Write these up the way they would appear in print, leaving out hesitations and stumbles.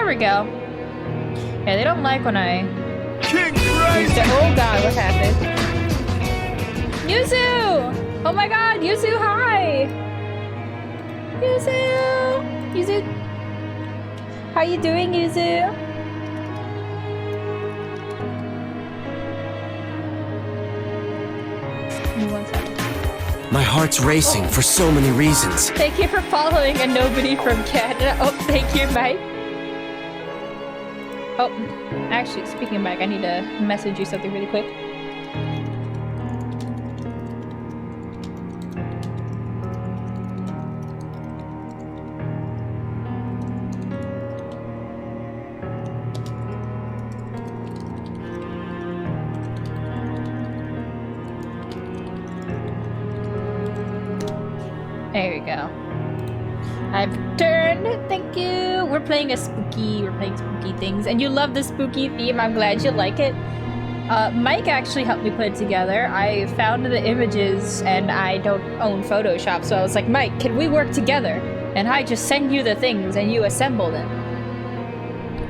There we go. Yeah, they don't like when I King use the... Crazy! Oh god, what happened? Yuzu! Oh my god, Yuzu, hi! Yuzu! Yuzu? How you doing, Yuzu? My heart's racing for so many reasons. Thank you for following a nobody from Canada. Oh, thank you, Mike. Oh, actually, speaking of Mike, I need to message you something really quick. There we go. I've returned. Thank you. We're playing spooky things, and you love the spooky theme. I'm glad you like it. Mike actually helped me put it together. I found the images, and I don't own Photoshop, so I was like, Mike, can we work together? And I just send you the things, and you assemble them.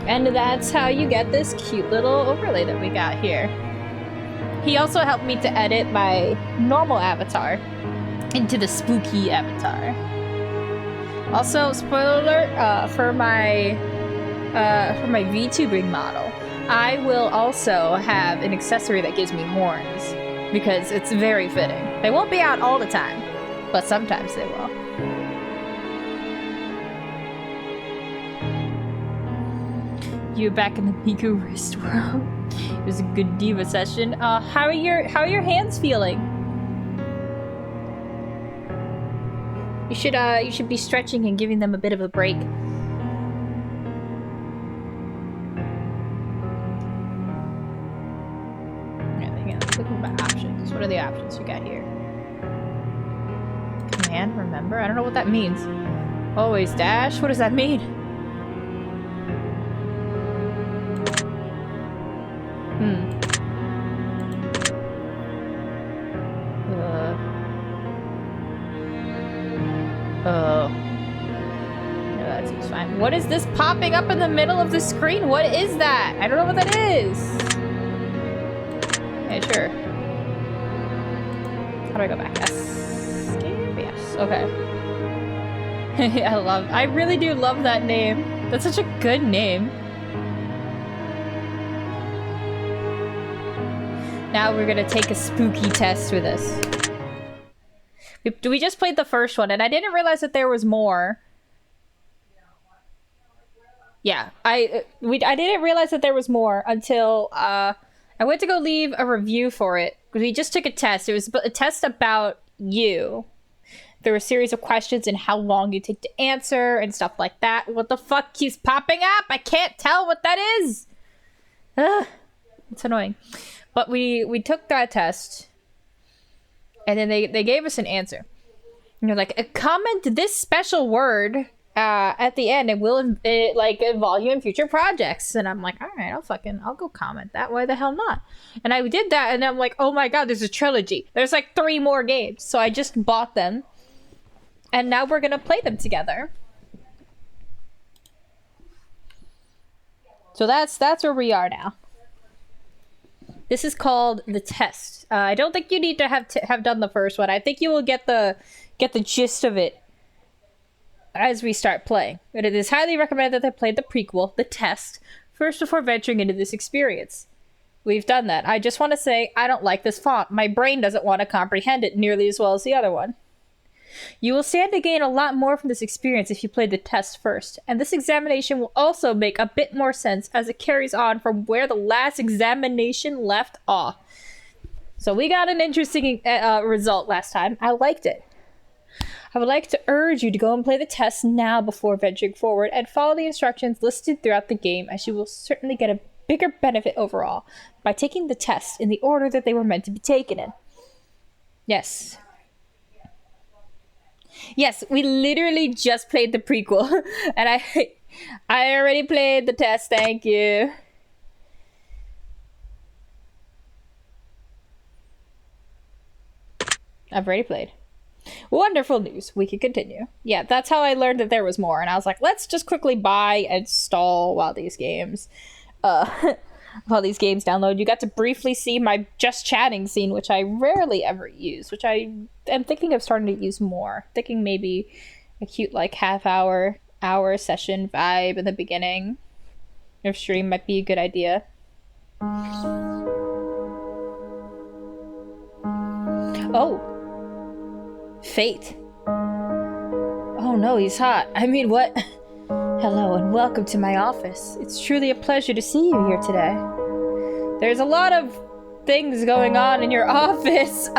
And that's how you get this cute little overlay that we got here. He also helped me to edit my normal avatar into the spooky avatar. Also, spoiler alert, for my VTubing model, I will also have an accessory that gives me horns because it's very fitting. They won't be out all the time, but sometimes they will. You're back in the Miku wrist world. It was a good diva session. How are your hands feeling? You should be stretching and giving them a bit of a break. Look at my options. What are the options you got here? Command, remember? I don't know what that means. Always dash? What does that mean? Oh. No, that seems fine. What is this popping up in the middle of the screen? What is that? I don't know what that is. Yeah, sure. How do I go back? Escape? Yes. Okay. I really do love that name. That's such a good name. Now we're gonna take a spooky test with us. We just played the first one, and I didn't realize that there was more. Yeah, I didn't realize that there was more until I went to go leave a review for it. We just took a test. It was a test about you. There were a series of questions and how long you take to answer and stuff like that. What the fuck keeps popping up? I can't tell what that is. Ugh, it's annoying. But we took that test. And then they gave us an answer. And they're like, comment this special word at the end and we'll involve you in future projects. And I'm like, all right, I'll go comment that. Why the hell not? And I did that and I'm like, oh my god, there's a trilogy. There's like 3 more games. So I just bought them. And now we're gonna play them together. So that's where we are now. This is called the test. I don't think you need to have done the first one. I think you will get the gist of it as we start playing. But it is highly recommended that they play the prequel, the test, first before venturing into this experience. We've done that. I just want to say I don't like this font. My brain doesn't want to comprehend it nearly as well as the other one. You will stand to gain a lot more from this experience if you play the test first, and this examination will also make a bit more sense as it carries on from where the last examination left off. So we got an interesting result last time. I liked it. I would like to urge you to go and play the test now before venturing forward and follow the instructions listed throughout the game, as you will certainly get a bigger benefit overall by taking the test in the order that they were meant to be taken in. Yes. Yes, we literally just played the prequel, and I already played the test, thank you. I've already played. Wonderful news. We can continue. Yeah, that's how I learned that there was more. And I was like, let's just quickly buy and stall while these games while these games download. You got to briefly see my just chatting scene, which I rarely ever use, which I am thinking of starting to use more. Thinking maybe a cute like hour session vibe in the beginning of stream might be a good idea. Oh. Fate. Oh no, he's hot. I mean, what? Hello and welcome to my office. It's truly a pleasure to see you here today. There's a lot of things going on in your office.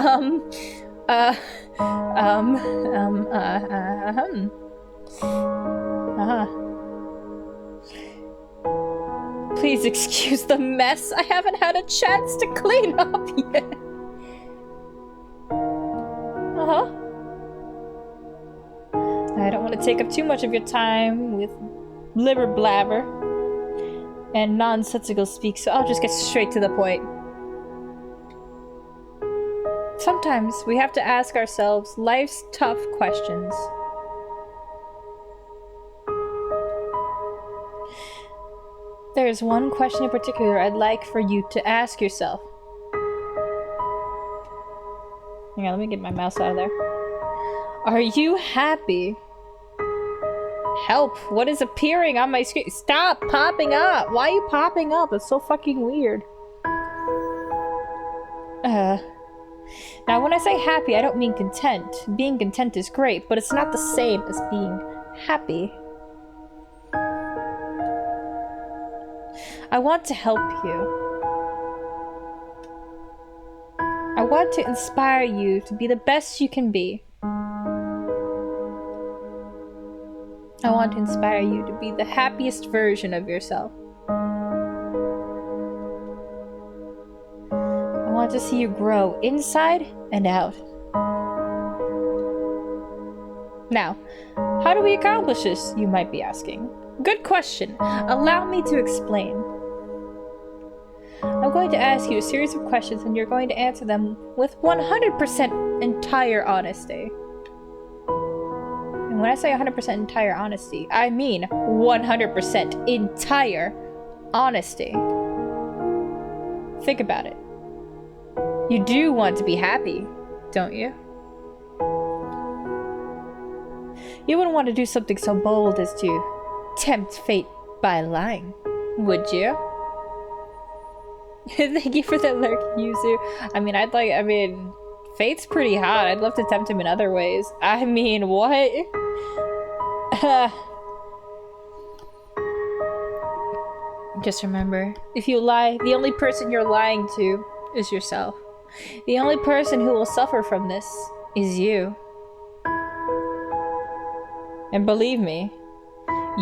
Please excuse the mess. I haven't had a chance to clean up yet. I don't want to take up too much of your time with blibber blabber and nonsensical speak, so I'll just get straight to the point. Sometimes we have to ask ourselves life's tough questions. There's one question in particular I'd like for you to ask yourself. Hang on, let me get my mouse out of there. Are you happy? Help! What is appearing on my screen? Stop popping up! Why are you popping up? It's so fucking weird. Now when I say happy, I don't mean content. Being content is great, but it's not the same as being happy. I want to help you. I want to inspire you to be the best you can be. I want to inspire you to be the happiest version of yourself. I want to see you grow inside and out. Now, how do we accomplish this, you might be asking? Good question. Allow me to explain. I'm going to ask you a series of questions and you're going to answer them with 100% entire honesty. And when I say 100% entire honesty, I mean 100% entire honesty. Think about it. You do want to be happy, don't you? You wouldn't want to do something so bold as to tempt fate by lying, would you? Thank you for that lurk, Yuzu. I mean, Fate's pretty hot. I'd love to tempt him in other ways. I mean, what? Just remember, if you lie, the only person you're lying to is yourself. The only person who will suffer from this is you. And believe me,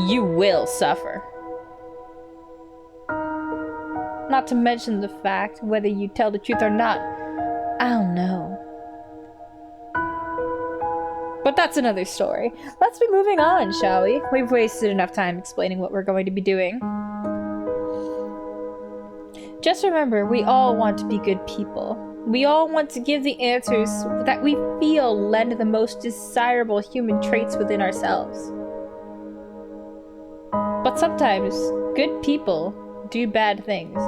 you will suffer. Not to mention the fact whether you tell the truth or not, I'll know. But that's another story. Let's be moving on, shall we? We've wasted enough time explaining what we're going to be doing. Just remember, we all want to be good people. We all want to give the answers that we feel lend the most desirable human traits within ourselves. But sometimes, good people do bad things.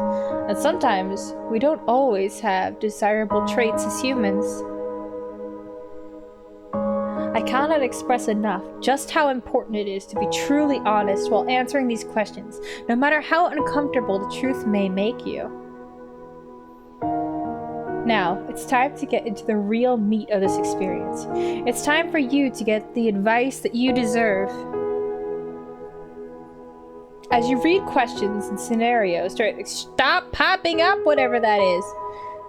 And sometimes, we don't always have desirable traits as humans. I cannot express enough just how important it is to be truly honest while answering these questions, no matter how uncomfortable the truth may make you. Now, it's time to get into the real meat of this experience. It's time for you to get the advice that you deserve. As you read questions and scenarios, stop popping up, whatever that is.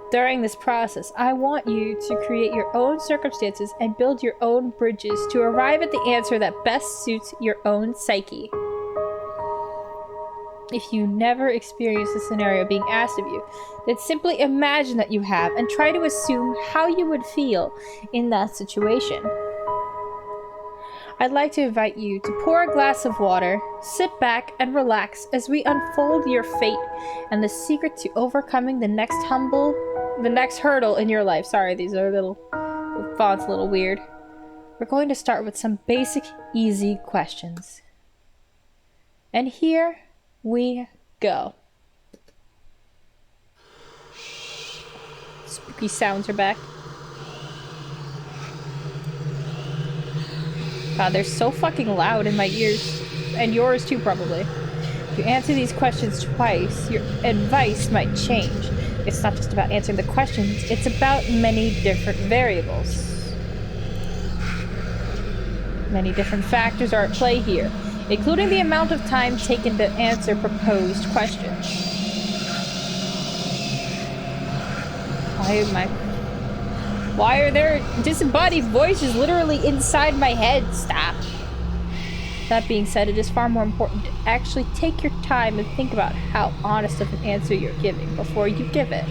During this process, I want you to create your own circumstances and build your own bridges to arrive at the answer that best suits your own psyche. If you never experienced a scenario being asked of you, then simply imagine that you have and try to assume how you would feel in that situation. I'd like to invite you to pour a glass of water, sit back and relax as we unfold your fate and the secret to overcoming the next hurdle in your life. Sorry, these are the font's a little weird. We're going to start with some basic, easy questions. And here we go. Spooky sounds are back. God, they're so fucking loud in my ears. And yours too, probably. If you answer these questions twice, your advice might change. It's not just about answering the questions, it's about many different variables. Many different factors are at play here, including the amount of time taken to answer proposed questions. Why are there disembodied voices literally inside my head? Stop. That being said, it is far more important to actually take your time and think about how honest of an answer you're giving before you give it.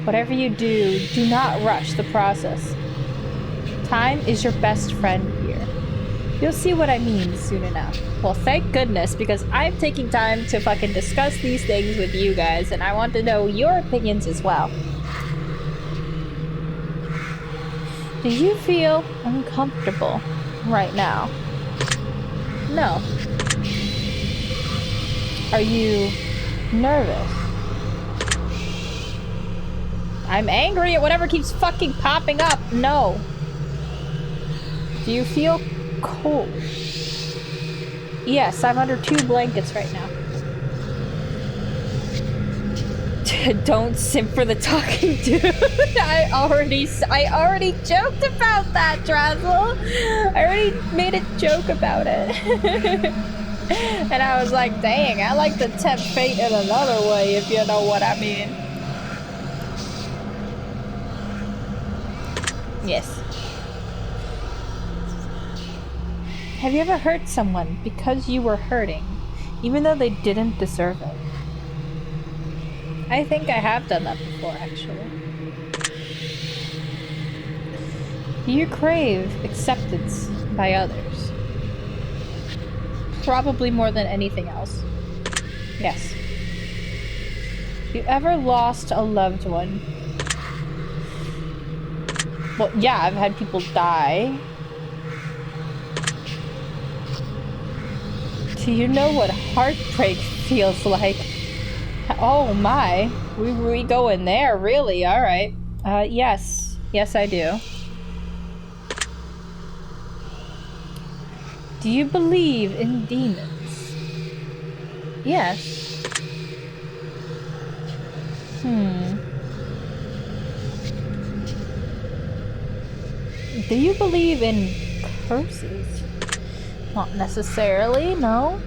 Whatever you do, do not rush the process. Time is your best friend here. You'll see what I mean soon enough. Well, thank goodness, because I'm taking time to fucking discuss these things with you guys, and I want to know your opinions as well. Do you feel uncomfortable right now? No. Are you nervous? I'm angry at whatever keeps fucking popping up. No. Do you feel cold? Yes, I'm under 2 blankets right now. Don't simp for the talking dude. I already joked about that, Drazzle. I already made a joke about it. And I was like, dang, I like to tempt fate in another way, if you know what I mean. Yes. Have you ever hurt someone because you were hurting, even though they didn't deserve it? I think I have done that before, actually. Do you crave acceptance by others? Probably more than anything else. Yes. Have you ever lost a loved one? Well, yeah, I've had people die. Do you know what heartbreak feels like? Oh my, we go in there, really? Alright. Yes. Yes, I do. Do you believe in demons? Yes. Do you believe in curses? Not necessarily, no.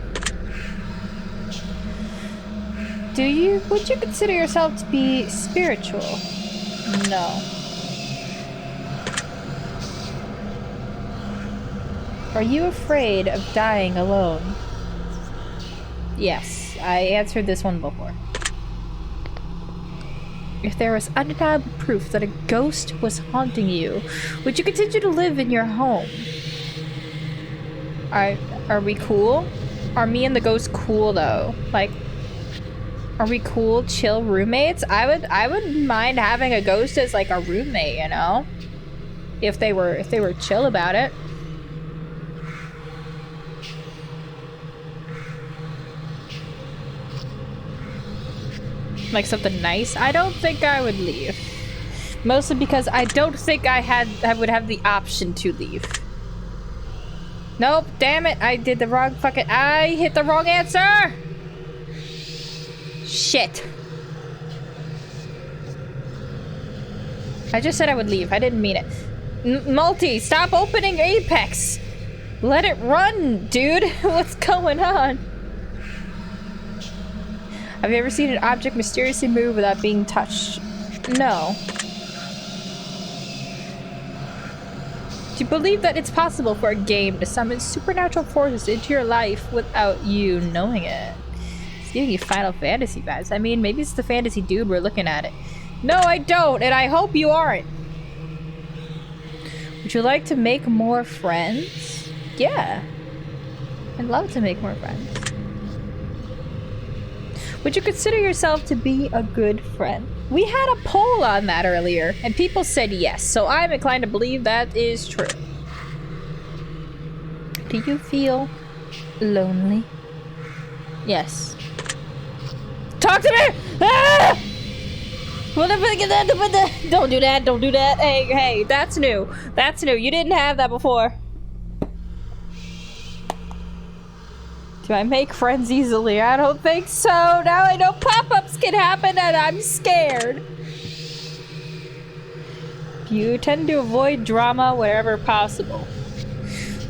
Would you consider yourself to be spiritual? No. Are you afraid of dying alone? Yes, I answered this one before. If there was undeniable proof that a ghost was haunting you, would you continue to live in your home? Are we cool? Are me and the ghost cool though? Like, are we cool, chill roommates? I wouldn't mind having a ghost as like a roommate, you know? If they were chill about it. Like something nice. I don't think I would leave. Mostly because I don't think I would have the option to leave. Nope, damn it. I hit the wrong answer. Shit. I just said I would leave. I didn't mean it. Multi, stop opening Apex. Let it run, dude. What's going on? Have you ever seen an object mysteriously move without being touched? No. Do you believe that it's possible for a game to summon supernatural forces into your life without you knowing it? It's giving you Final Fantasy vibes. I mean, maybe it's the fantasy dude we're looking at it. No, I don't, and I hope you aren't. Would you like to make more friends? Yeah. I'd love to make more friends. Would you consider yourself to be a good friend? We had a poll on that earlier, and people said yes, so I'm inclined to believe that is true. Do you feel lonely? Yes. Talk to me! Ah! Don't do that, don't do that. Hey, that's new. That's new. You didn't have that before. Do I make friends easily? I don't think so. Now I know pop-ups can happen and I'm scared. You tend to avoid drama wherever possible.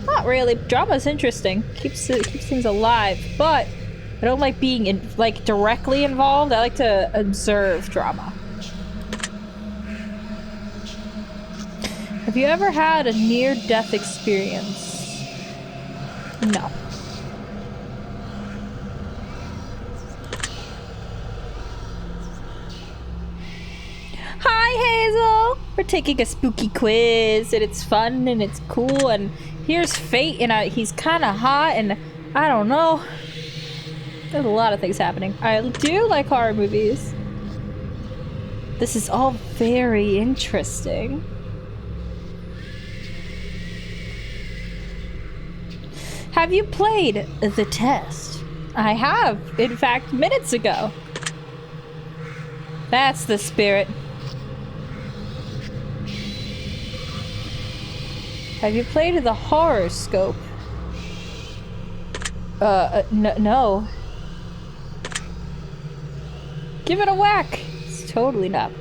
Not really. Drama's interesting. Keeps things alive, but I don't like being directly involved. I like to observe drama. Have you ever had a near-death experience? No. Hi, Hazel! We're taking a spooky quiz, and it's fun, and it's cool, and here's Fate, and he's kind of hot, and I don't know. There's a lot of things happening. I do like horror movies. This is all very interesting. Have you played The Test? I have, in fact, minutes ago. That's the spirit. Have you played the horoscope? No. Give it a whack. It's totally not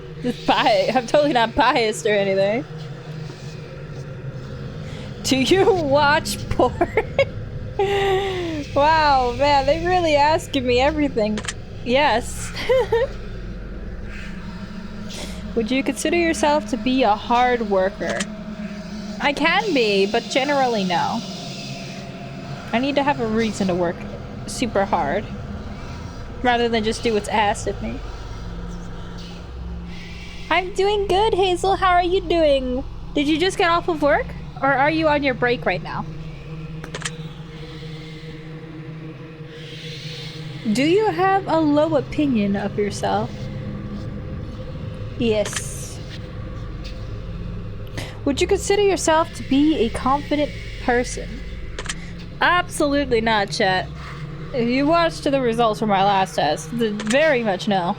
I'm totally not biased or anything. Do you watch porn? Wow, man, they really asking me everything. Yes. Would you consider yourself to be a hard worker? I can be, but generally no. I need to have a reason to work super hard, rather than just do what's asked of me. I'm doing good, Hazel. How are you doing? Did you just get off of work? Or are you on your break right now? Do you have a low opinion of yourself? Yes. Would you consider yourself to be a confident person? Absolutely not, chat. If you watched the results from my last test, then very much no.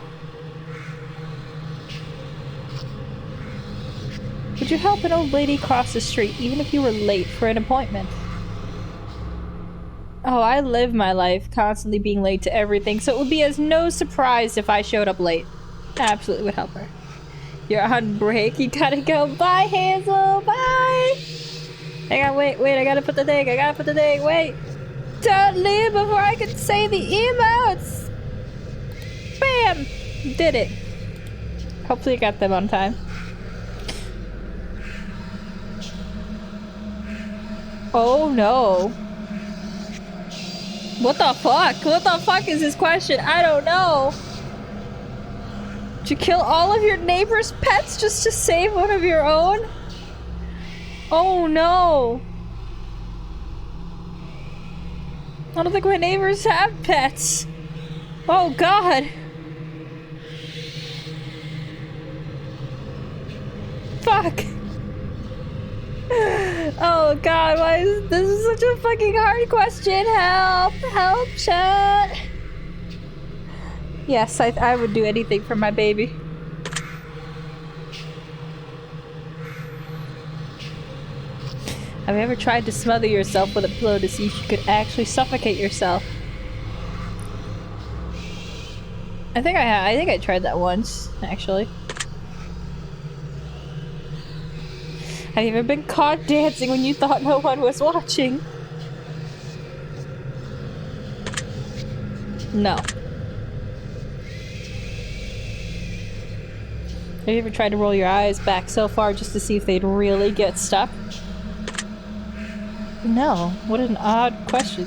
Would you help an old lady cross the street even if you were late for an appointment? Oh, I live my life constantly being late to everything, so it would be as no surprise if I showed up late. Absolutely would help her. You're on break, you gotta go. Bye, Hazel, bye! Wait, I gotta put the thing, wait! Don't leave before I can say the emotes! Bam! Did it. Hopefully I got them on time. Oh no. What the fuck? What the fuck is this question? I don't know. Did you kill all of your neighbor's pets just to save one of your own? Oh no. I don't think my neighbors have pets. Oh god. Fuck. Oh god, why is this such a fucking hard question? Help! Help, chat! Yes, I would do anything for my baby. Have you ever tried to smother yourself with a pillow to see if you could actually suffocate yourself? I think I tried that once, actually. Have you ever been caught dancing when you thought no one was watching? No. Have you ever tried to roll your eyes back so far just to see if they'd really get stuck? No. What an odd question.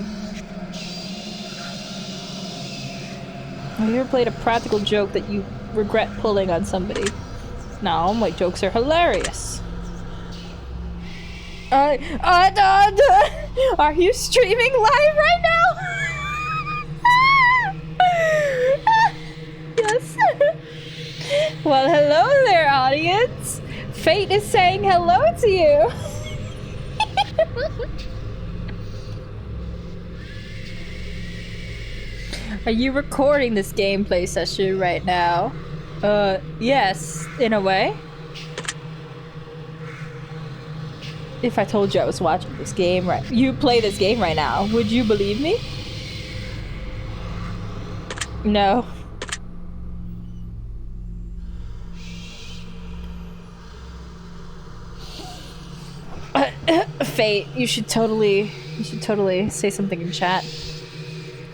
Have you ever played a practical joke that you regret pulling on somebody? No, my jokes are hilarious. Are you streaming live right now? Yes. Fate is saying hello to you. Are you recording this gameplay session right now? Yes, in a way. If I told you I was watching this game you play this game right now, would you believe me? No. Fate, you should totally say something in chat.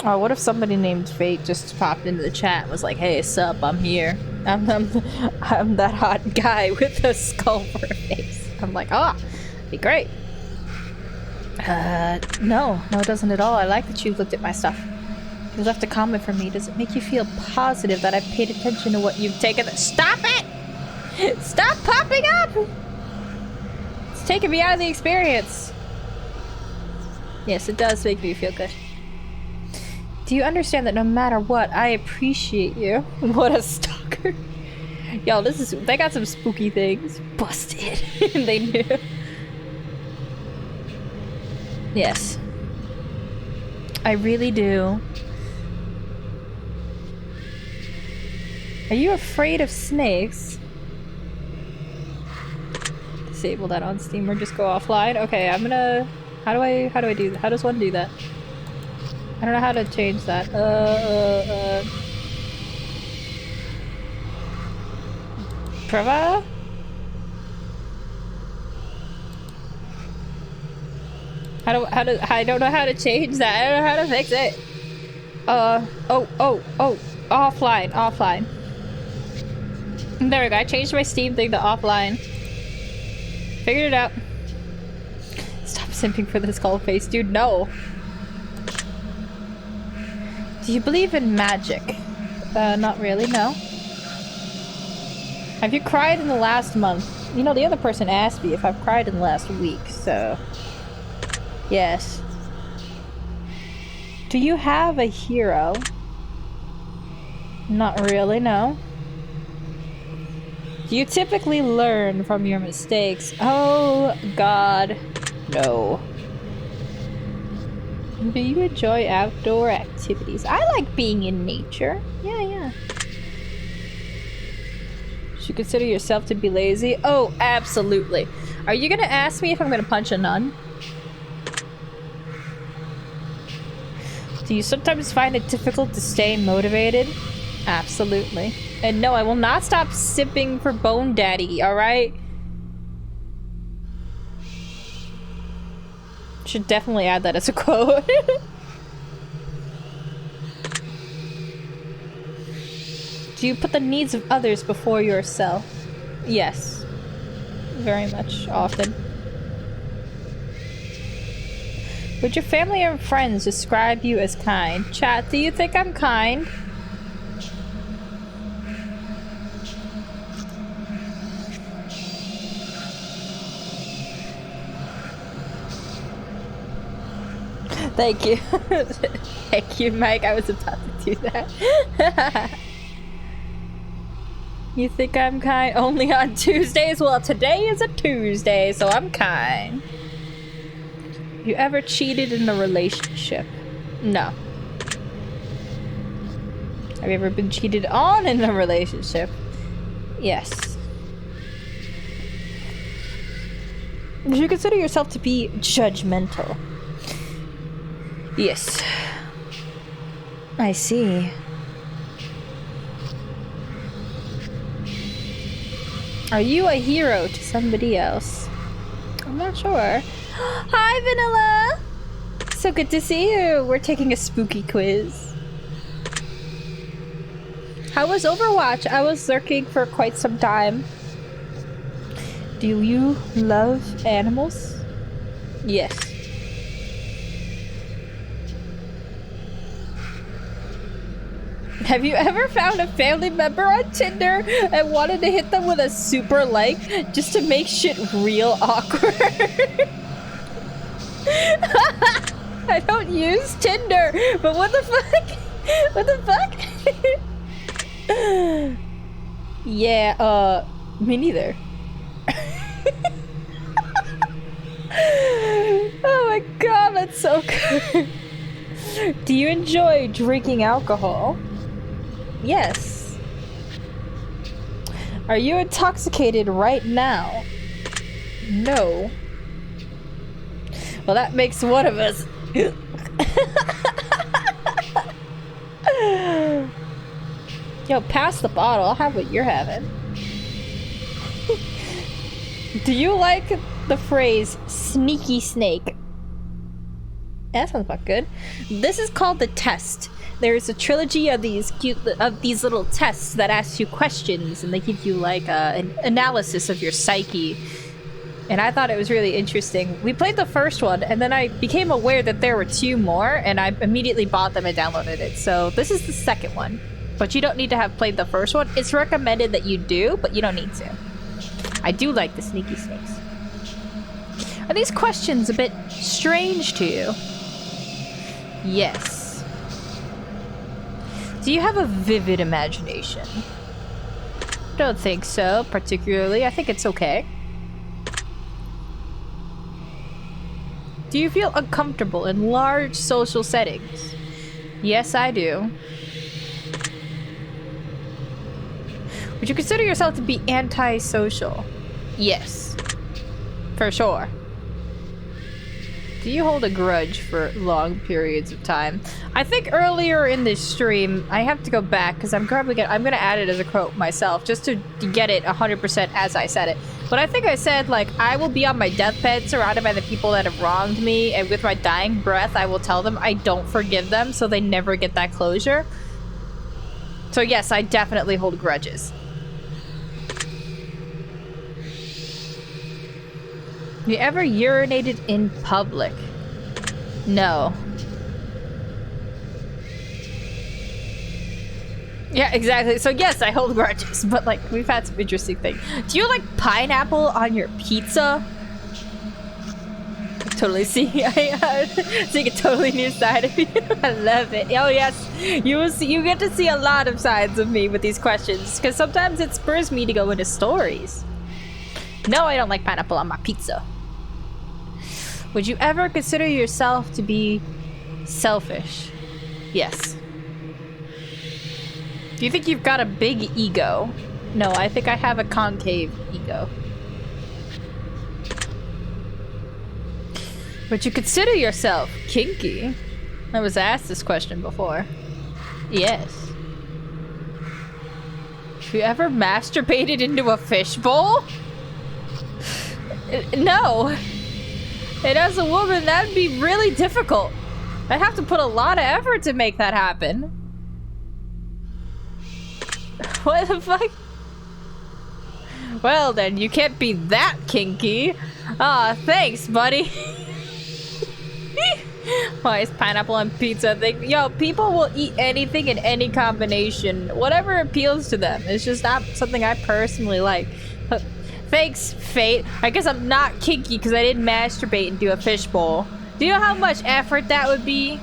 Oh, what if somebody named Fate just popped into the chat and was like, "Hey, sup, I'm here. I'm that hot guy with a skull for a face." I'm like, "Oh, be great." No, it doesn't at all. I like that you've looked at my stuff. You left a comment for me. Does it make you feel positive that I've paid attention to what you've taken? Stop it! Stop popping up! It's taking me out of the experience. Yes, it does make me feel good. Do you understand that no matter what, I appreciate you? What a stalker. Yo, they got some spooky things. Busted. They knew. Yes. I really do. Are you afraid of snakes? Disable that on Steam or just go offline? Okay, I'm gonna... How do I do that? How does one do that? I don't know how to change that. Prava? I don't know how to change that. I don't know how to fix it. Offline. There we go. I changed my Steam thing to offline. Figured it out. Stop simping for this skull face, dude. No. Do you believe in magic? Not really, no. Have you cried in the last month? You know, the other person asked me if I've cried in the last week, so... Yes. Do you have a hero? Not really, no. Do you typically learn from your mistakes? Oh, God. No. Do you enjoy outdoor activities? I like being in nature. Yeah. Should you consider yourself to be lazy? Oh, absolutely. Are you gonna ask me if I'm gonna punch a nun? Do you sometimes find it difficult to stay motivated? Absolutely. And no, I will not stop sipping for Bone Daddy, alright? Should definitely add that as a quote. Do you put the needs of others before yourself? Yes. Very much, often. Would your family and friends describe you as kind? Chat, do you think I'm kind? Thank you. Thank you, Mike. I was about to do that. You think I'm kind? Only on Tuesdays? Well, today is a Tuesday, so I'm kind. You ever cheated in a relationship? No. Have you ever been cheated on in a relationship? Yes. Would you consider yourself to be judgmental? Yes. I see. Are you a hero to somebody else? I'm not sure. Hi, Vanilla! So good to see you. We're taking a spooky quiz. How was Overwatch? I was lurking for quite some time. Do you love animals? Yes. Have you ever found a family member on Tinder and wanted to hit them with a super like just to make shit real awkward? I don't use Tinder, but what the fuck? What the fuck? Yeah, me neither. that's so good. Do you enjoy drinking alcohol? Yes. Are you intoxicated right now? No. Well, that makes one of us. Yo, pass the bottle. I'll have what you're having. Do you like the phrase sneaky snake? That sounds about good. This is called the test. There's a trilogy of these little tests that ask you questions, and they give you like an analysis of your psyche. And I thought it was really interesting. We played the first one, and then I became aware that there were 2 more, and I immediately bought them and downloaded it. So this is the second one. But you don't need to have played the first one. It's recommended that you do, but you don't need to. I do like the sneaky snakes. Are these questions a bit strange to you? Yes. Do you have a vivid imagination? Don't think so, particularly. I think it's okay. Do you feel uncomfortable in large social settings? Yes, I do. Would you consider yourself to be antisocial? Yes. For sure. Do you hold a grudge for long periods of time? I think earlier in this stream, I have to go back because I'm gonna add it as a quote myself just to get it 100% as I said it. But I think I said, like, I will be on my deathbed surrounded by the people that have wronged me, and with my dying breath, I will tell them I don't forgive them so they never get that closure. So yes, I definitely hold grudges. You ever urinated in public? No. Yeah, exactly. So yes, I hold grudges, but like we've had some interesting things. Do you like pineapple on your pizza? Totally seeing a totally new side of you. I love it. Oh yes, you get to see a lot of sides of me with these questions because sometimes it spurs me to go into stories. No, I don't like pineapple on my pizza. Would you ever consider yourself to be selfish? Yes. Do you think you've got a big ego? No, I think I have a concave ego. Would you consider yourself kinky? I was asked this question before. Yes. Have you ever masturbated into a fishbowl? No. And as a woman, that'd be really difficult. I'd have to put a lot of effort to make that happen. What the fuck? Well then, you can't be that kinky. Aw, thanks, buddy. Why is pineapple on pizza? Yo, people will eat anything in any combination. Whatever appeals to them. It's just not something I personally like. Thanks, Fate. I guess I'm not kinky because I didn't masturbate into a fishbowl. Do you know how much effort that would be?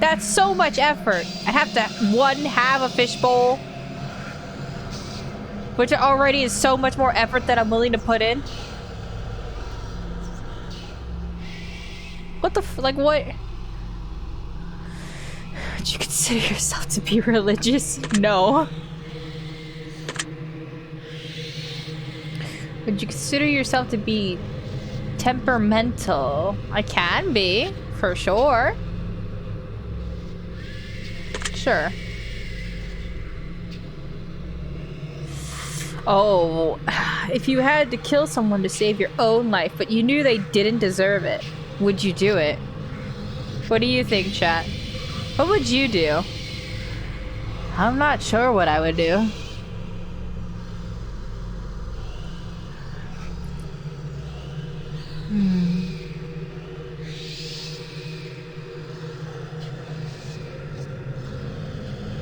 That's so much effort. I have to, have a fishbowl. Which already is so much more effort that I'm willing to put in. What the like what? Would you consider yourself to be religious? No. Would you consider yourself to be temperamental? I can be, for sure. Sure. Oh, if you had to kill someone to save your own life, but you knew they didn't deserve it, would you do it? What do you think, chat? What would you do? I'm not sure what I would do.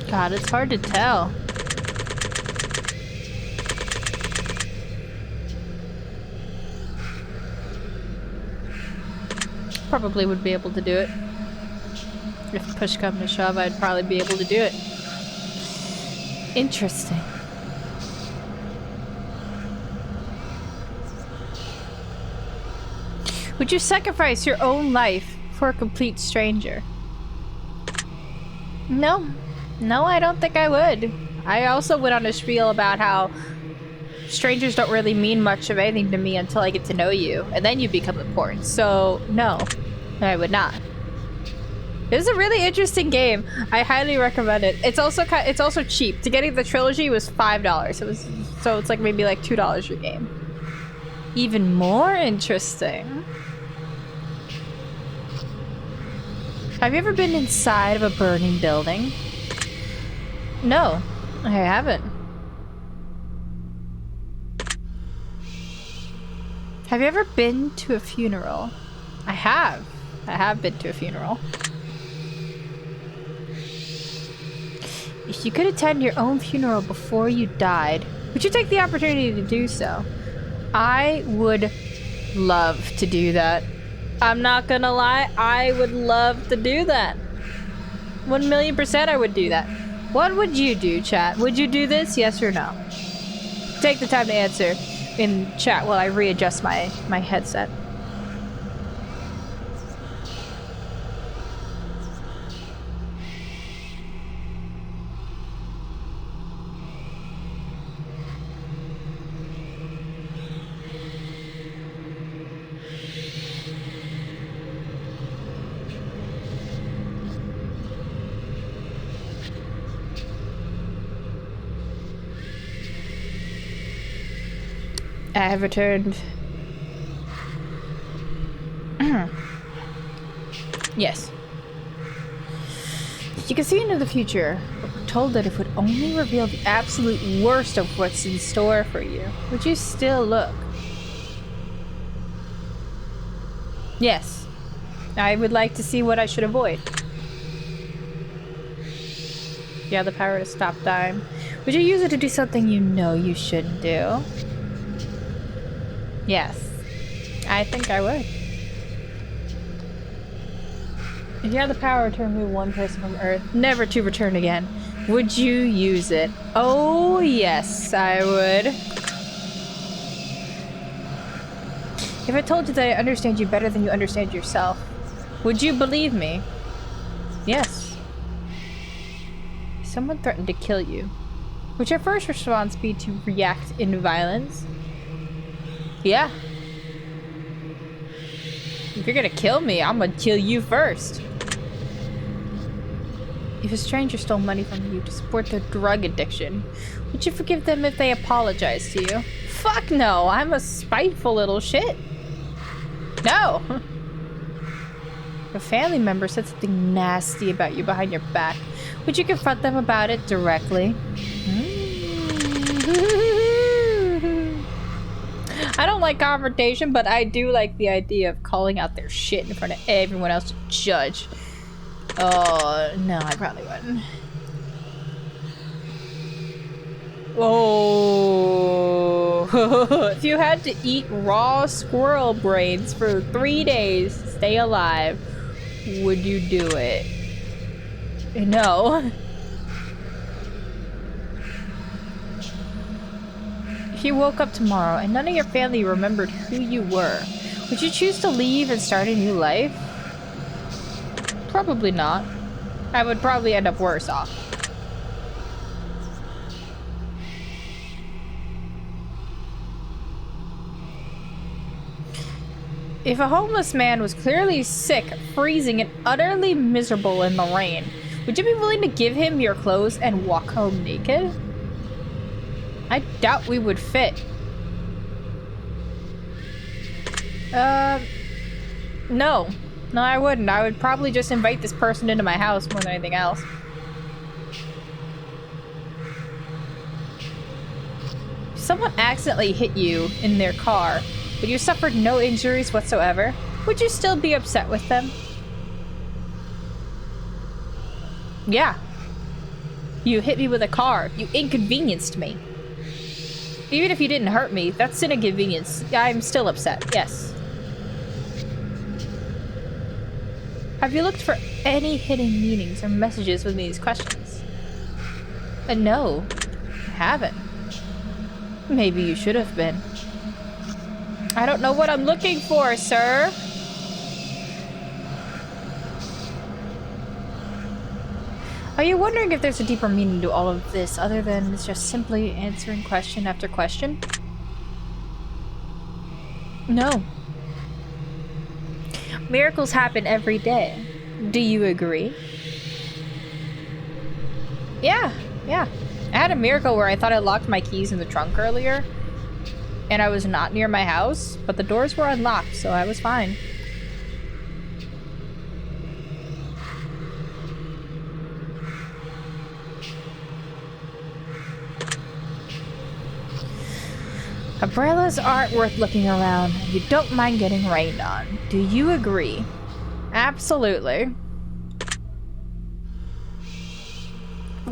God, it's hard to tell. Probably would be able to do it. If push come to shove, I'd probably be able to do it. Interesting. Would you sacrifice your own life for a complete stranger? No. No, I don't think I would. I also went on a spiel about how strangers don't really mean much of anything to me until I get to know you, and then you become important. So, no, I would not. It's a really interesting game. I highly recommend it. It's also cheap. To getting the trilogy was $5. So it's like maybe like $2 a game. Even more interesting. Have you ever been inside of a burning building? No, I haven't. Have you ever been to a funeral? I have. I have been to a funeral. If you could attend your own funeral before you died, would you take the opportunity to do so? I would love to do that. I'm not gonna lie, I would love to do that. 1,000,000% I would do that. What would you do, chat? Would you do this, yes or no? Take the time to answer in chat while I readjust my headset. I have returned. Yes. You can see into the future, but we're told that it would only reveal the absolute worst of what's in store for you. Would you still look? Yes. I would like to see what I should avoid. You have the power to stop time. Would you use it to do something you know you shouldn't do? Yes. I think I would. If you had the power to remove one person from Earth, never to return again, would you use it? Oh, yes, I would. If I told you that I understand you better than you understand yourself, would you believe me? Yes. If someone threatened to kill you, would your first response be to react in violence? Yeah. If you're gonna kill me, I'm gonna kill you first. If a stranger stole money from you to support their drug addiction, would you forgive them if they apologize to you? Fuck no, I'm a spiteful little shit. No. If a family member said something nasty about you behind your back, would you confront them about it directly? I don't like confrontation, but I do like the idea of calling out their shit in front of everyone else to judge. Oh, no, I probably wouldn't. Oh. If you had to eat raw squirrel brains for 3 days to stay alive, would you do it? No. If you woke up tomorrow and none of your family remembered who you were, would you choose to leave and start a new life? Probably not. I would probably end up worse off. If a homeless man was clearly sick, freezing, and utterly miserable in the rain, would you be willing to give him your clothes and walk home naked? I doubt we would fit. No. No, I wouldn't. I would probably just invite this person into my house more than anything else. If someone accidentally hit you in their car, but you suffered no injuries whatsoever, would you still be upset with them? Yeah. You hit me with a car. You inconvenienced me. Even if you didn't hurt me, that's an inconvenience. I'm still upset, yes. Have you looked for any hidden meanings or messages with these questions? No, I haven't. Maybe you should have been. I don't know what I'm looking for, sir. Are you wondering if there's a deeper meaning to all of this other than just simply answering question after question? No. Miracles happen every day. Do you agree? Yeah. I had a miracle where I thought I locked my keys in the trunk earlier, and I was not near my house, but the doors were unlocked, so I was fine. Umbrellas aren't worth looking around. You don't mind getting rained on. Do you agree? Absolutely.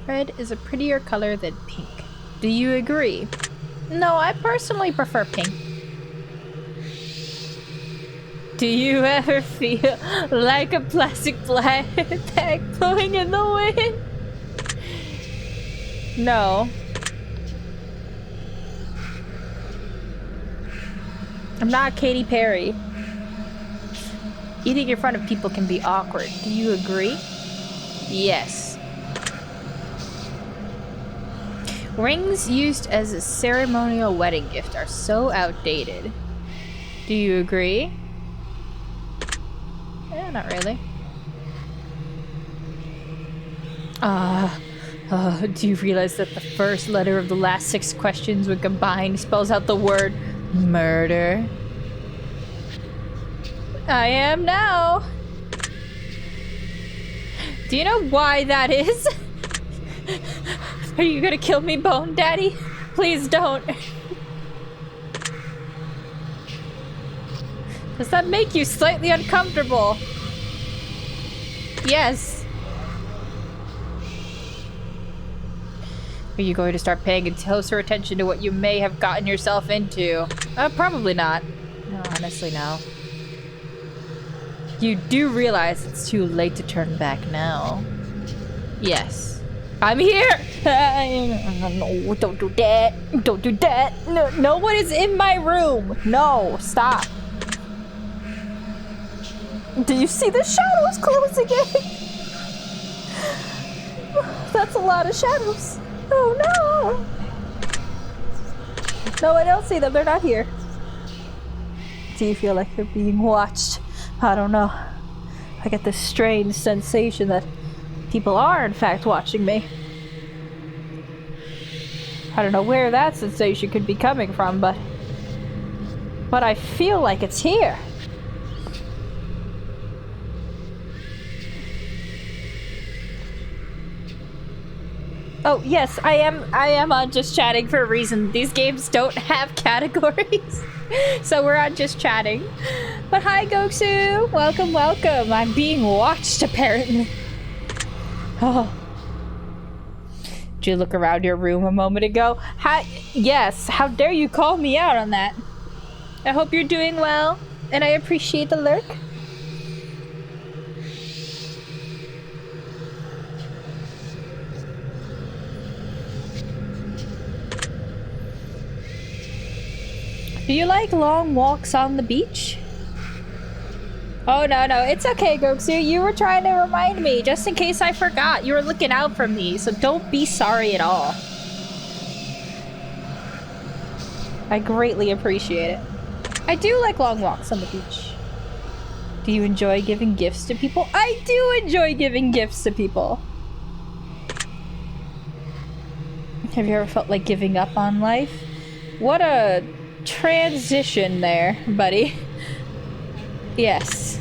Red is a prettier color than pink. Do you agree? No, I personally prefer pink. Do you ever feel like a plastic bag blowing in the wind? No. I'm not Katy Perry. Eating in front of people can be awkward. Do you agree? Yes. Rings used as a ceremonial wedding gift are so outdated. Do you agree? Yeah, not really. Do you realize that the first letter of the last 6 questions when combined spells out the word murder? I am now. Do you know why that is? Are you gonna kill me, Bone Daddy? Please don't. Does that make you slightly uncomfortable? Yes. Are you going to start paying closer attention to what you may have gotten yourself into? Probably not. No, honestly, no. You do realize it's too late to turn back now. Yes. I'm here! No, don't do that. Don't do that. No one is in my room. No, stop. Do you see the shadows closing in? That's a lot of shadows. Oh no! No, I don't see them. They're not here. Do you feel like you're being watched? I don't know. I get this strange sensation that people are, in fact, watching me. I don't know where that sensation could be coming from, but I feel like it's here. Oh, yes, I am on Just Chatting for a reason. These games don't have categories, so we're on Just Chatting. But hi, Goku! Welcome, welcome. I'm being watched, apparently. Oh. Did you look around your room a moment ago? Yes, how dare you call me out on that? I hope you're doing well, and I appreciate the lurk. Do you like long walks on the beach? Oh, no, it's okay, Goku. You were trying to remind me, just in case I forgot. You were looking out for me, so don't be sorry at all. I greatly appreciate it. I do like long walks on the beach. Do you enjoy giving gifts to people? I do enjoy giving gifts to people. Have you ever felt like giving up on life? What a transition there, buddy. Yes.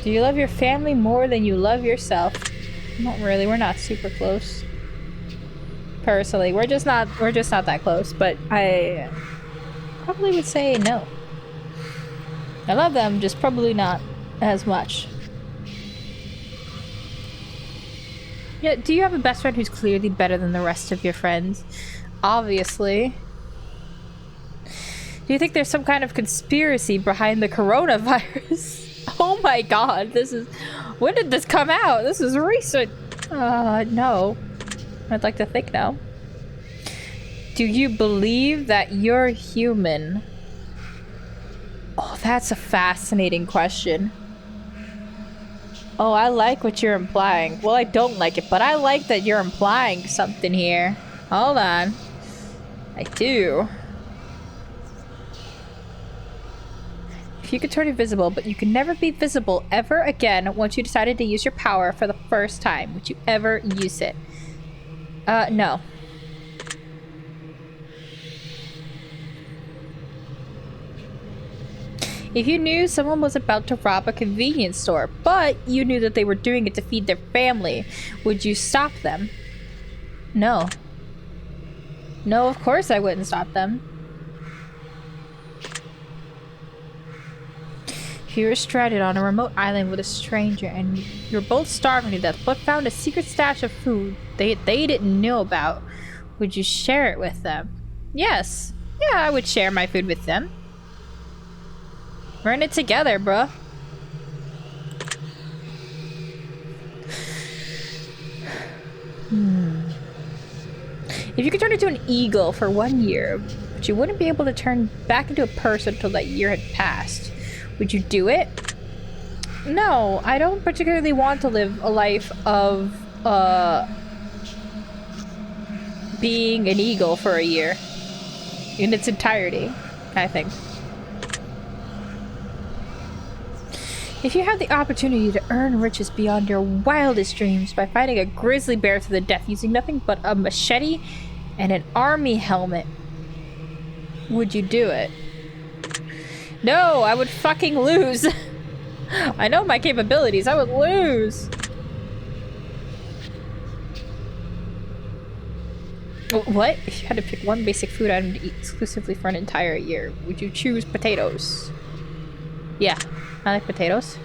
Do you love your family more than you love yourself? Not really. We're not super close. Personally, we're just not that close, but I probably would say no. I love them, just probably not as much. Yeah, do you have a best friend who's clearly better than the rest of your friends? Obviously. Do you think there's some kind of conspiracy behind the coronavirus? Oh my god, when did this come out? This is recent. No. I'd like to think no. Do you believe that you're human? Oh, that's a fascinating question. Oh, I like what you're implying. Well, I don't like it, but I like that you're implying something here. Hold on. I do. If you could turn invisible, but you can never be visible ever again once you decided to use your power for the first time, would you ever use it? No. If you knew someone was about to rob a convenience store, but you knew that they were doing it to feed their family, would you stop them? No. No, of course I wouldn't stop them. If you were stranded on a remote island with a stranger and you're both starving to death but found a secret stash of food they didn't know about, would you share it with them? Yes. Yeah, I would share my food with them. We're in it together, bruh. If you could turn into an eagle for 1 year, but you wouldn't be able to turn back into a person until that year had passed, would you do it? No, I don't particularly want to live a life of, being an eagle for a year. In its entirety, I think. If you had the opportunity to earn riches beyond your wildest dreams by fighting a grizzly bear to the death using nothing but a machete and an army helmet, would you do it? No, I would fucking lose. I know my capabilities, I would lose. What? If you had to pick one basic food item to eat exclusively for an entire year, would you choose potatoes? Yeah, I like potatoes.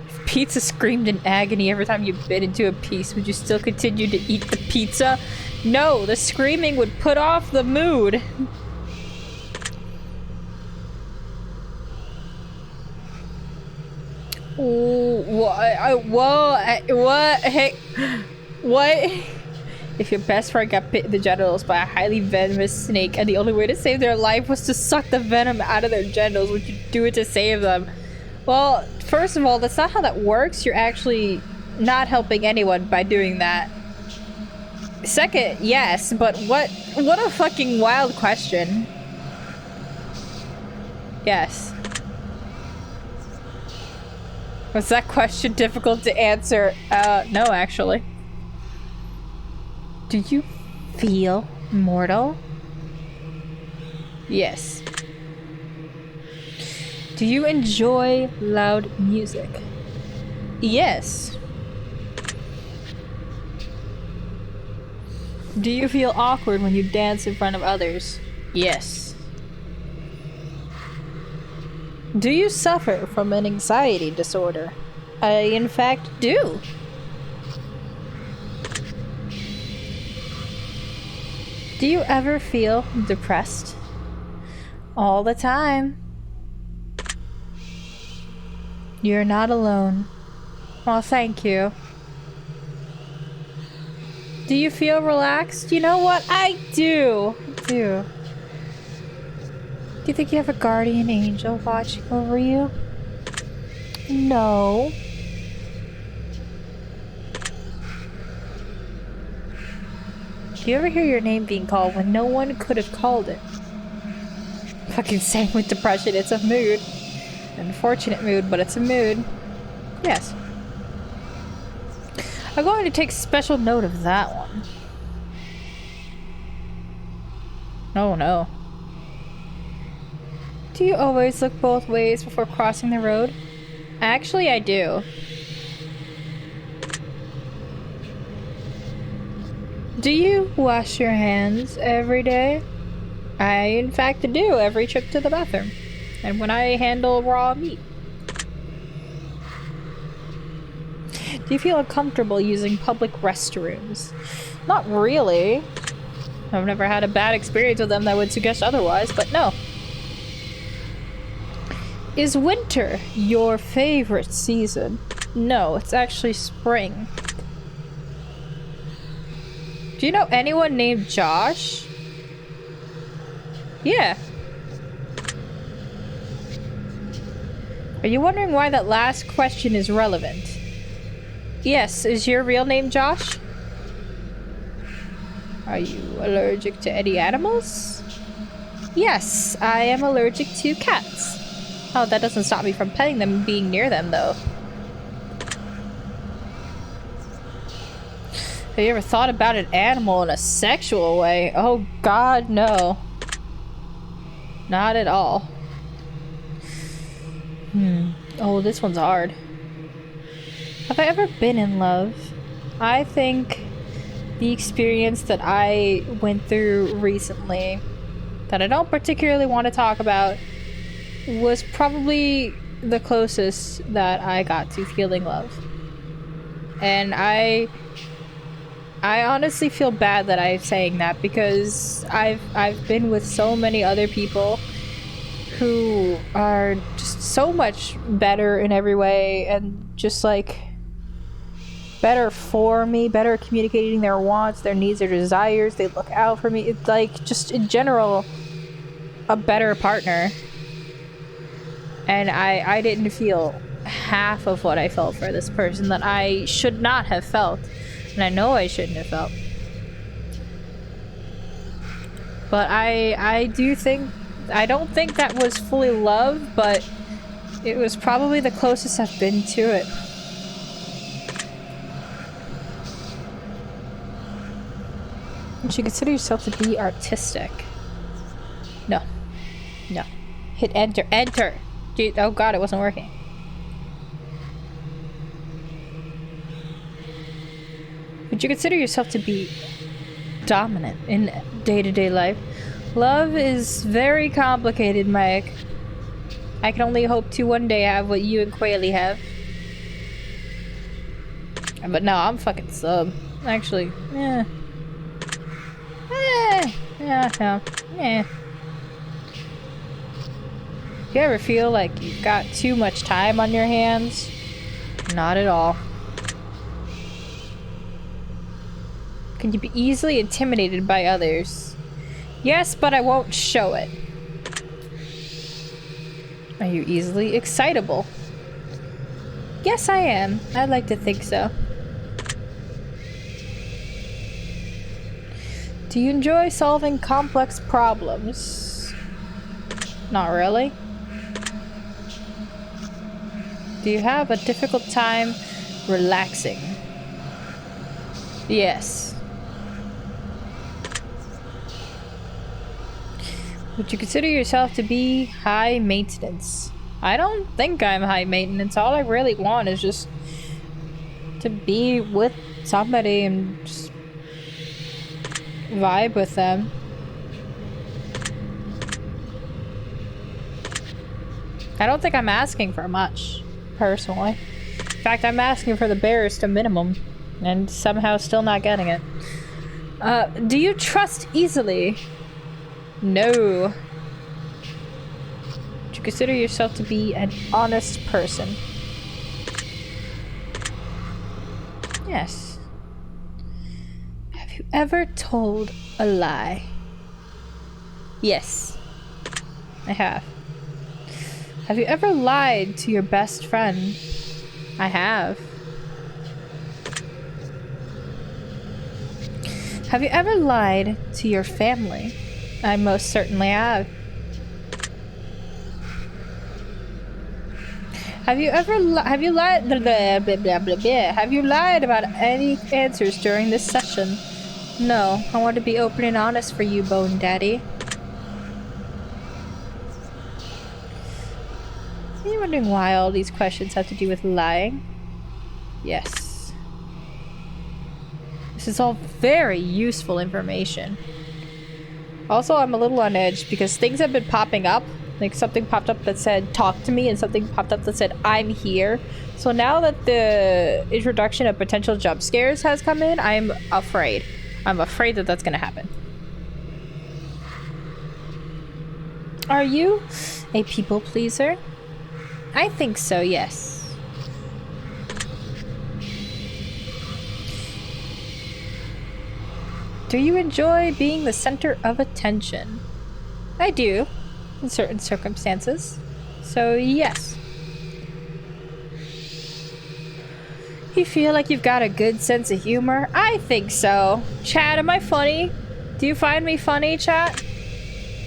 If pizza screamed in agony every time you bit into a piece, would you still continue to eat the pizza? No, the screaming would put off the mood. What? Hey, what? If your best friend got bit in the genitals by a highly venomous snake and the only way to save their life was to suck the venom out of their genitals, would you do it to save them? Well, first of all, that's not how that works. You're actually not helping anyone by doing that. Second, yes, but what a fucking wild question. Yes. Was that question difficult to answer? No, actually. Do you feel mortal? Yes. Do you enjoy loud music? Yes. Do you feel awkward when you dance in front of others? Yes. Do you suffer from an anxiety disorder? I, in fact, do. Do you ever feel depressed? All the time. You're not alone. Well, thank you. Do you feel relaxed? You know what? I do. I do. Do you think you have a guardian angel watching over you? No. Do you ever hear your name being called when no one could have called it? Fucking same with depression, it's a mood. An unfortunate mood, but it's a mood. Yes. I'm going to take special note of that one. Oh no. Do you always look both ways before crossing the road? Actually, I do. Do you wash your hands every day? I, in fact, do every trip to the bathroom. And when I handle raw meat. Do you feel uncomfortable using public restrooms? Not really. I've never had a bad experience with them that would suggest otherwise, but no. Is winter your favorite season? No, it's actually spring. Do you know anyone named Josh? Yeah. Are you wondering why that last question is relevant? Yes, is your real name Josh? Are you allergic to any animals? Yes, I am allergic to cats. Oh, that doesn't stop me from petting them and being near them, though. Have you ever thought about an animal in a sexual way? Oh God, no. Not at all. Oh, this one's hard. Have I ever been in love? I think the experience that I went through recently, that I don't particularly want to talk about, was probably the closest that I got to feeling love. And I honestly feel bad that I'm saying that, because I've been with so many other people who are just so much better in every way, and just like better for me, better at communicating their wants, their needs, their desires. They look out for me. It's like, just in general, a better partner. And I didn't feel half of what I felt for this person that I should not have felt. And I know I shouldn't have felt. But I do think, I don't think that was fully love, but it was probably the closest I've been to it. Would you consider yourself to be artistic? No. No. Hit enter. Enter! Dude, oh God, it wasn't working. Would you consider yourself to be dominant in day-to-day life? Love is very complicated, Mike. I can only hope to one day have what you and Quayle have. But no, I'm fucking sub. Actually, yeah. Yeah. Do you ever feel like you've got too much time on your hands? Not at all. Can you be easily intimidated by others? Yes, but I won't show it. Are you easily excitable? Yes, I am. I'd like to think so. Do you enjoy solving complex problems? Not really. Do you have a difficult time relaxing? Yes. Would you consider yourself to be high maintenance? I don't think I'm high maintenance. All I really want is just to be with somebody and just vibe with them. I don't think I'm asking for much, personally. In fact, I'm asking for the barest of minimum, and somehow still not getting it. Do you trust easily? No. Would you consider yourself to be an honest person? Yes. Have you ever told a lie? Yes, I have. Have you ever lied to your best friend? I have. Have you ever lied to your family? I most certainly have. Have you ever have you lied have you lied about any answers during this session? No, I want to be open and honest for you, Bone Daddy. Are you wondering why all these questions have to do with lying? Yes. This is all very useful information. Also, I'm a little on edge because things have been popping up. Like, something popped up that said, talk to me, and something popped up that said, I'm here. So now that the introduction of potential jump scares has come in, I'm afraid. I'm afraid that that's gonna happen. Are you a people pleaser? I think so, yes. Do you enjoy being the center of attention? I do, in certain circumstances. So, yes. You feel like you've got a good sense of humor? I think so. Chat, am I funny? Do you find me funny, chat?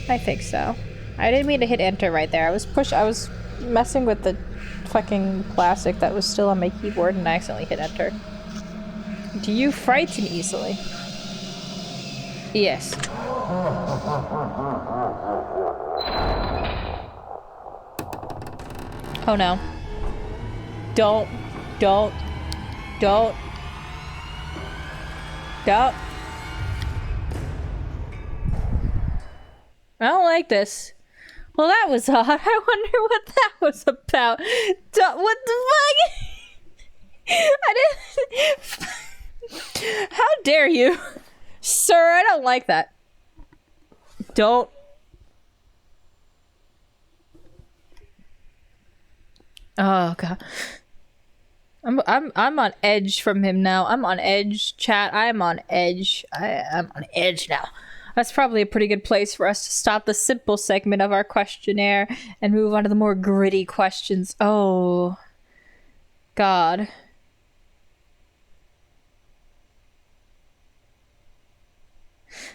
I think so. I didn't mean to hit enter right there. I was messing with the fucking plastic that was still on my keyboard and I accidentally hit enter. Do you frighten easily? Yes. Oh no. Don't. I don't like this. Well, that was odd. I wonder what that was about. What the fuck? I didn't. How dare you? Sir, I don't like that. Don't. Oh god. I'm on edge from him now. I'm on edge, chat. I'm on edge. I'm on edge now. That's probably a pretty good place for us to stop the simple segment of our questionnaire and move on to the more gritty questions. Oh, God.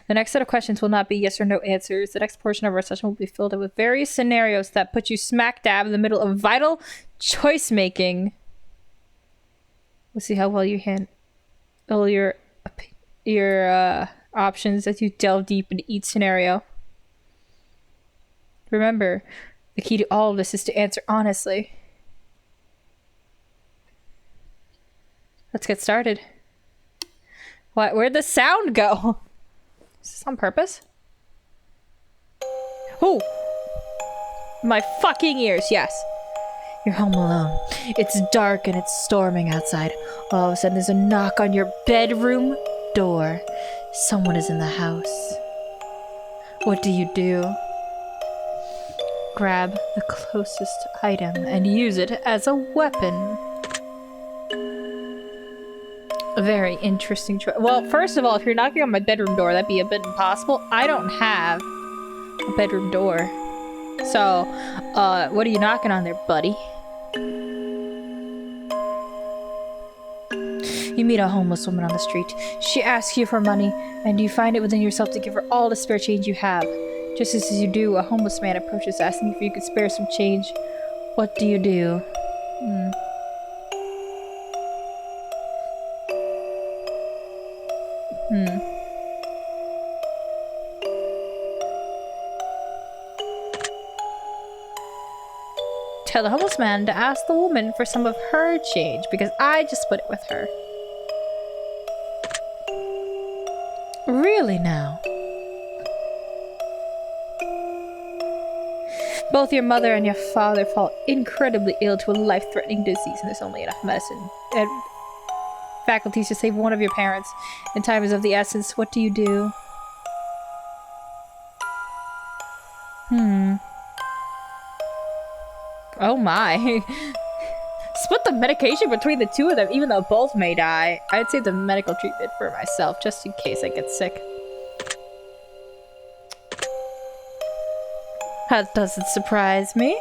The next set of questions will not be yes or no answers. The next portion of our session will be filled with various scenarios that put you smack dab in the middle of vital choice making. We'll see how well you handle your options as you delve deep into each scenario. Remember, the key to all of this is to answer honestly. Let's get started. What? Where'd the sound go? Is this on purpose? Oh! My fucking ears, yes. You're home alone. It's dark and it's storming outside. All of a sudden there's a knock on your bedroom door. Someone is in the house. What do? Grab the closest item and use it as a weapon. A very interesting choice. Well, first of all, if you're knocking on my bedroom door, that'd be a bit impossible. I don't have a bedroom door. So, what are you knocking on there, buddy? You meet a homeless woman on the street. She asks you for money, and you find it within yourself to give her all the spare change you have. Just as you do, a homeless man approaches, asking if you could spare some change. What do? Tell the homeless man to ask the woman for some of her change, because I just split it with her. Really now? Both your mother and your father fall incredibly ill to a life-threatening disease, and there's only enough medicine and faculties to save one of your parents, and time is of the essence. What do? Oh my. Split the medication between the two of them, even though both may die. I'd save the medical treatment for myself, just in case I get sick. That doesn't surprise me.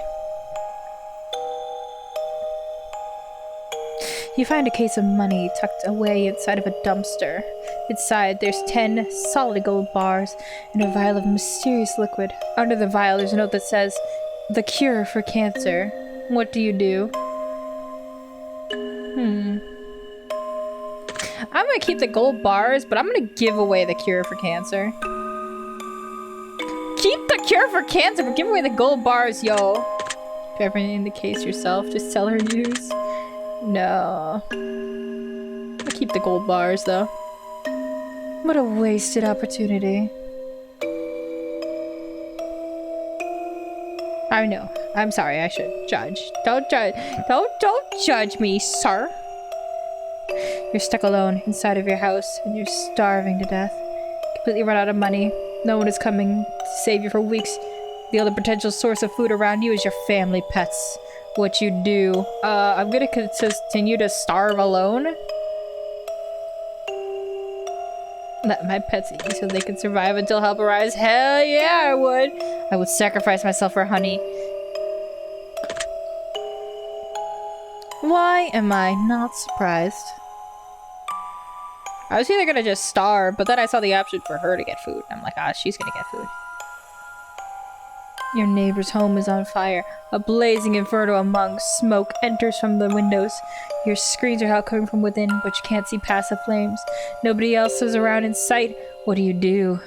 You find a case of money tucked away inside of a dumpster. Inside, there's 10 solid gold bars and a vial of mysterious liquid. Under the vial, there's a note that says, "The cure for cancer." What do? I'm gonna keep the gold bars, but I'm gonna give away the cure for cancer. Keep the cure for cancer, but give away the gold bars, yo. If ever in the case yourself, just sell her use. No. I'll keep the gold bars, though. What a wasted opportunity. I know. I'm sorry, I should judge. Don't judge. Don't judge me, sir. You're stuck alone inside of your house and you're starving to death. Completely run out of money. No one is coming to save you for weeks. The only potential source of food around you is your family pets. What do? I'm gonna continue to starve alone. Let my pets eat me so they can survive until help arrives. Hell yeah, I would. I would sacrifice myself for honey. Why am I not surprised? I was either gonna just starve, but then I saw the option for her to get food. I'm like, ah, she's gonna get food. Your neighbor's home is on fire. A blazing inferno among smoke enters from the windows. Your screams are out coming from within, but you can't see past the flames. Nobody else is around in sight. What do you do?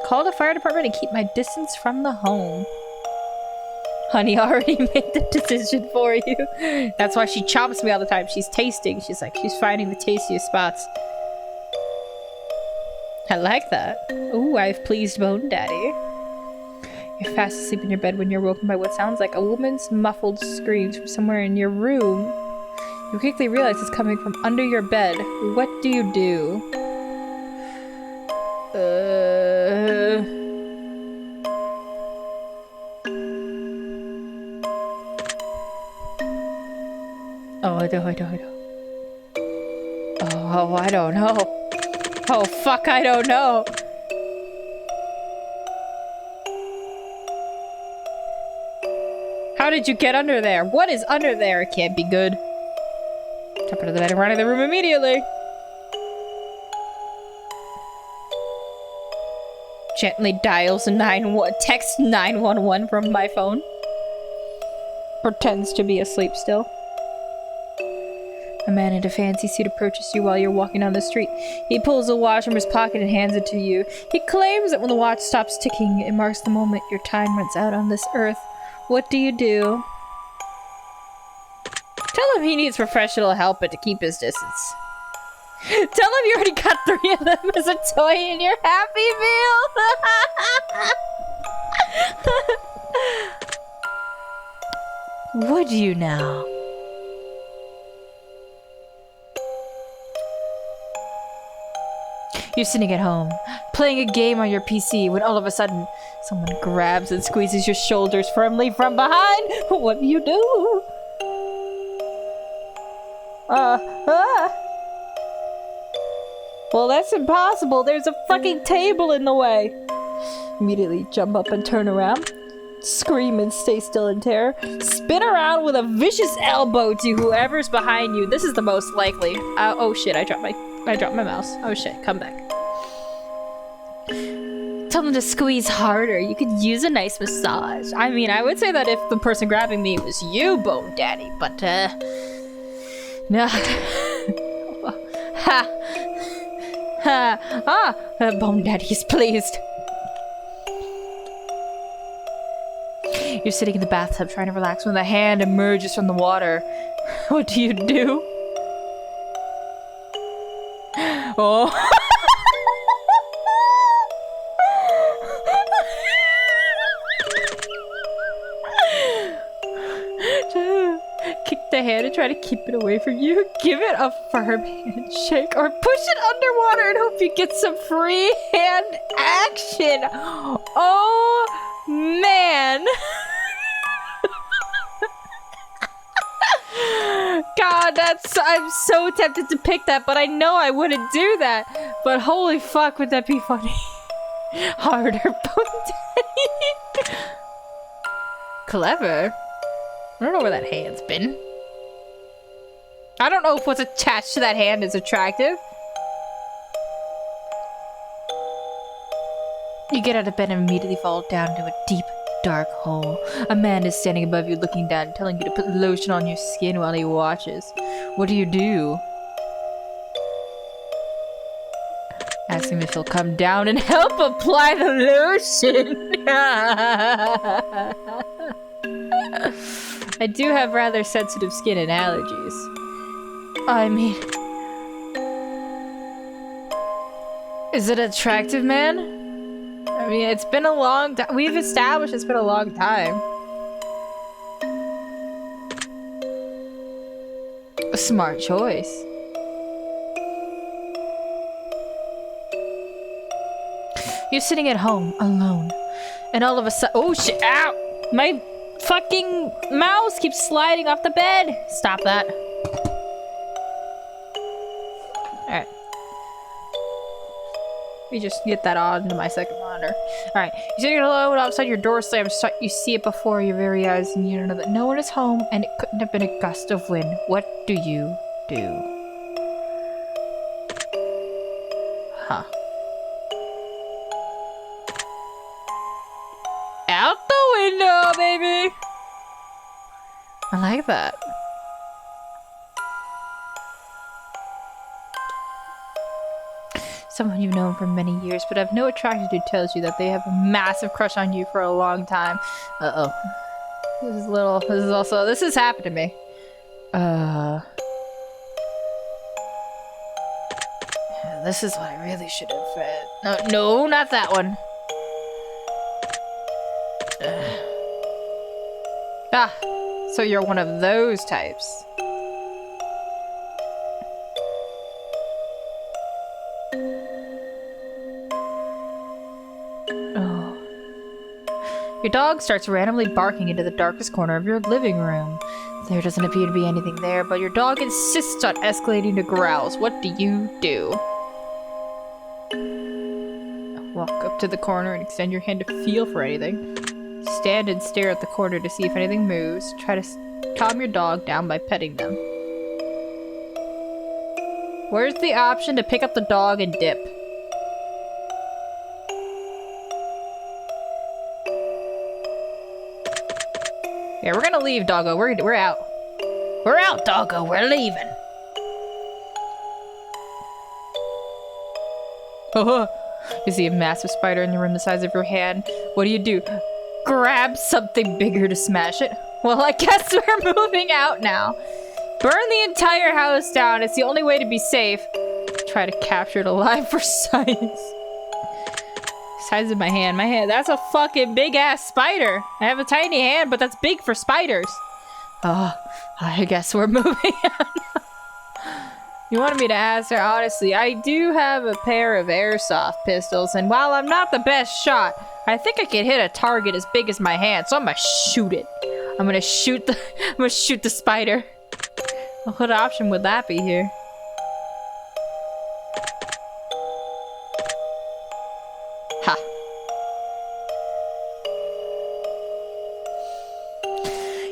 Call the fire department and keep my distance from the home. Honey already made the decision for you. That's why she chops me all the time. She's tasting. She's finding the tastiest spots. I like that. Ooh, I've pleased Bone Daddy. You're fast asleep in your bed when you're woken by what sounds like a woman's muffled screams from somewhere in your room. You quickly realize it's coming from under your bed. What do you do? Oh, I don't know. Oh, fuck, I don't know. How did you get under there? What is under there? It can't be good. Jump into the bed and run in the room immediately. Gently dials text 911 from my phone. Pretends to be asleep still. A man in a fancy suit approaches you while you're walking down the street. He pulls a watch from his pocket and hands it to you. He claims that when the watch stops ticking, it marks the moment your time runs out on this earth. What do you do? Tell him he needs professional help but to keep his distance. Tell him you already got 3 of them as a toy in your Happy Meal. Would you now? You're sitting at home, playing a game on your PC, when all of a sudden, someone grabs and squeezes your shoulders firmly from behind. What do you do? Well, that's impossible. There's a fucking table in the way. Immediately jump up and turn around. Scream and stay still in terror. Spin around with a vicious elbow to whoever's behind you. This is the most likely. Oh shit, I dropped my mouse. Oh shit, come back. Tell them to squeeze harder. You could use a nice massage. I mean, I would say that if the person grabbing me was you, Bone Daddy, but no. Bone Daddy's pleased. You're sitting in the bathtub trying to relax when the hand emerges from the water. What do you do? Oh. Kick the hand and try to keep it away from you. Give it a firm handshake or push it underwater and hope you get some free hand action. Oh man. God, I'm so tempted to pick that, but I know I wouldn't do that. But holy fuck, would that be funny? Harder, Bone Daddy. Clever. I don't know where that hand's been. I don't know if what's attached to that hand is attractive. You get out of bed and immediately fall down into a deep, dark hole. A man is standing above you looking down, telling you to put lotion on your skin while he watches. What do you do? Ask him if he'll come down and help apply the lotion. I do have rather sensitive skin and allergies. I mean... Is it an attractive man? I mean, it's been a long time. We've established it's been a long time. A smart choice. You're sitting at home, alone. And all of a sudden... Oh shit! Ow! My fucking mouse keeps sliding off the bed! Stop that. Alright. Let me just get that on to my second monitor. on her. Alright, you're sitting alone outside your door slams. You see it before your very eyes, and you know that no one is home, and it couldn't have been a gust of wind. What do you do? Huh. Out the window, baby! I like that. Someone you've known for many years, but have no attraction to, tells you that they have a massive crush on you for a long time. Uh-oh. This has happened to me. This is what I really should have read. No, not that one. So you're one of those types. Your dog starts randomly barking into the darkest corner of your living room. There doesn't appear to be anything there, but your dog insists on escalating to growls. What do you do? Walk up to the corner and extend your hand to feel for anything. Stand and stare at the corner to see if anything moves. Try to calm your dog down by petting them. Where's the option to pick up the dog and dip? Yeah, we're gonna leave, doggo. We're out. We're out, doggo. We're leaving. You see a massive spider in the room the size of your hand. What do? Grab something bigger to smash it? Well, I guess we're moving out now. Burn the entire house down. It's the only way to be safe. Try to capture it alive for science. Size of my hand. That's a fucking big ass spider. I have a tiny hand, but that's big for spiders. Oh, I guess we're moving on. You wanted me to ask her, honestly, I do have a pair of airsoft pistols, and while I'm not the best shot, I think I can hit a target as big as my hand, so I'm gonna shoot it. I'm gonna shoot the spider. What option would that be here? Ha.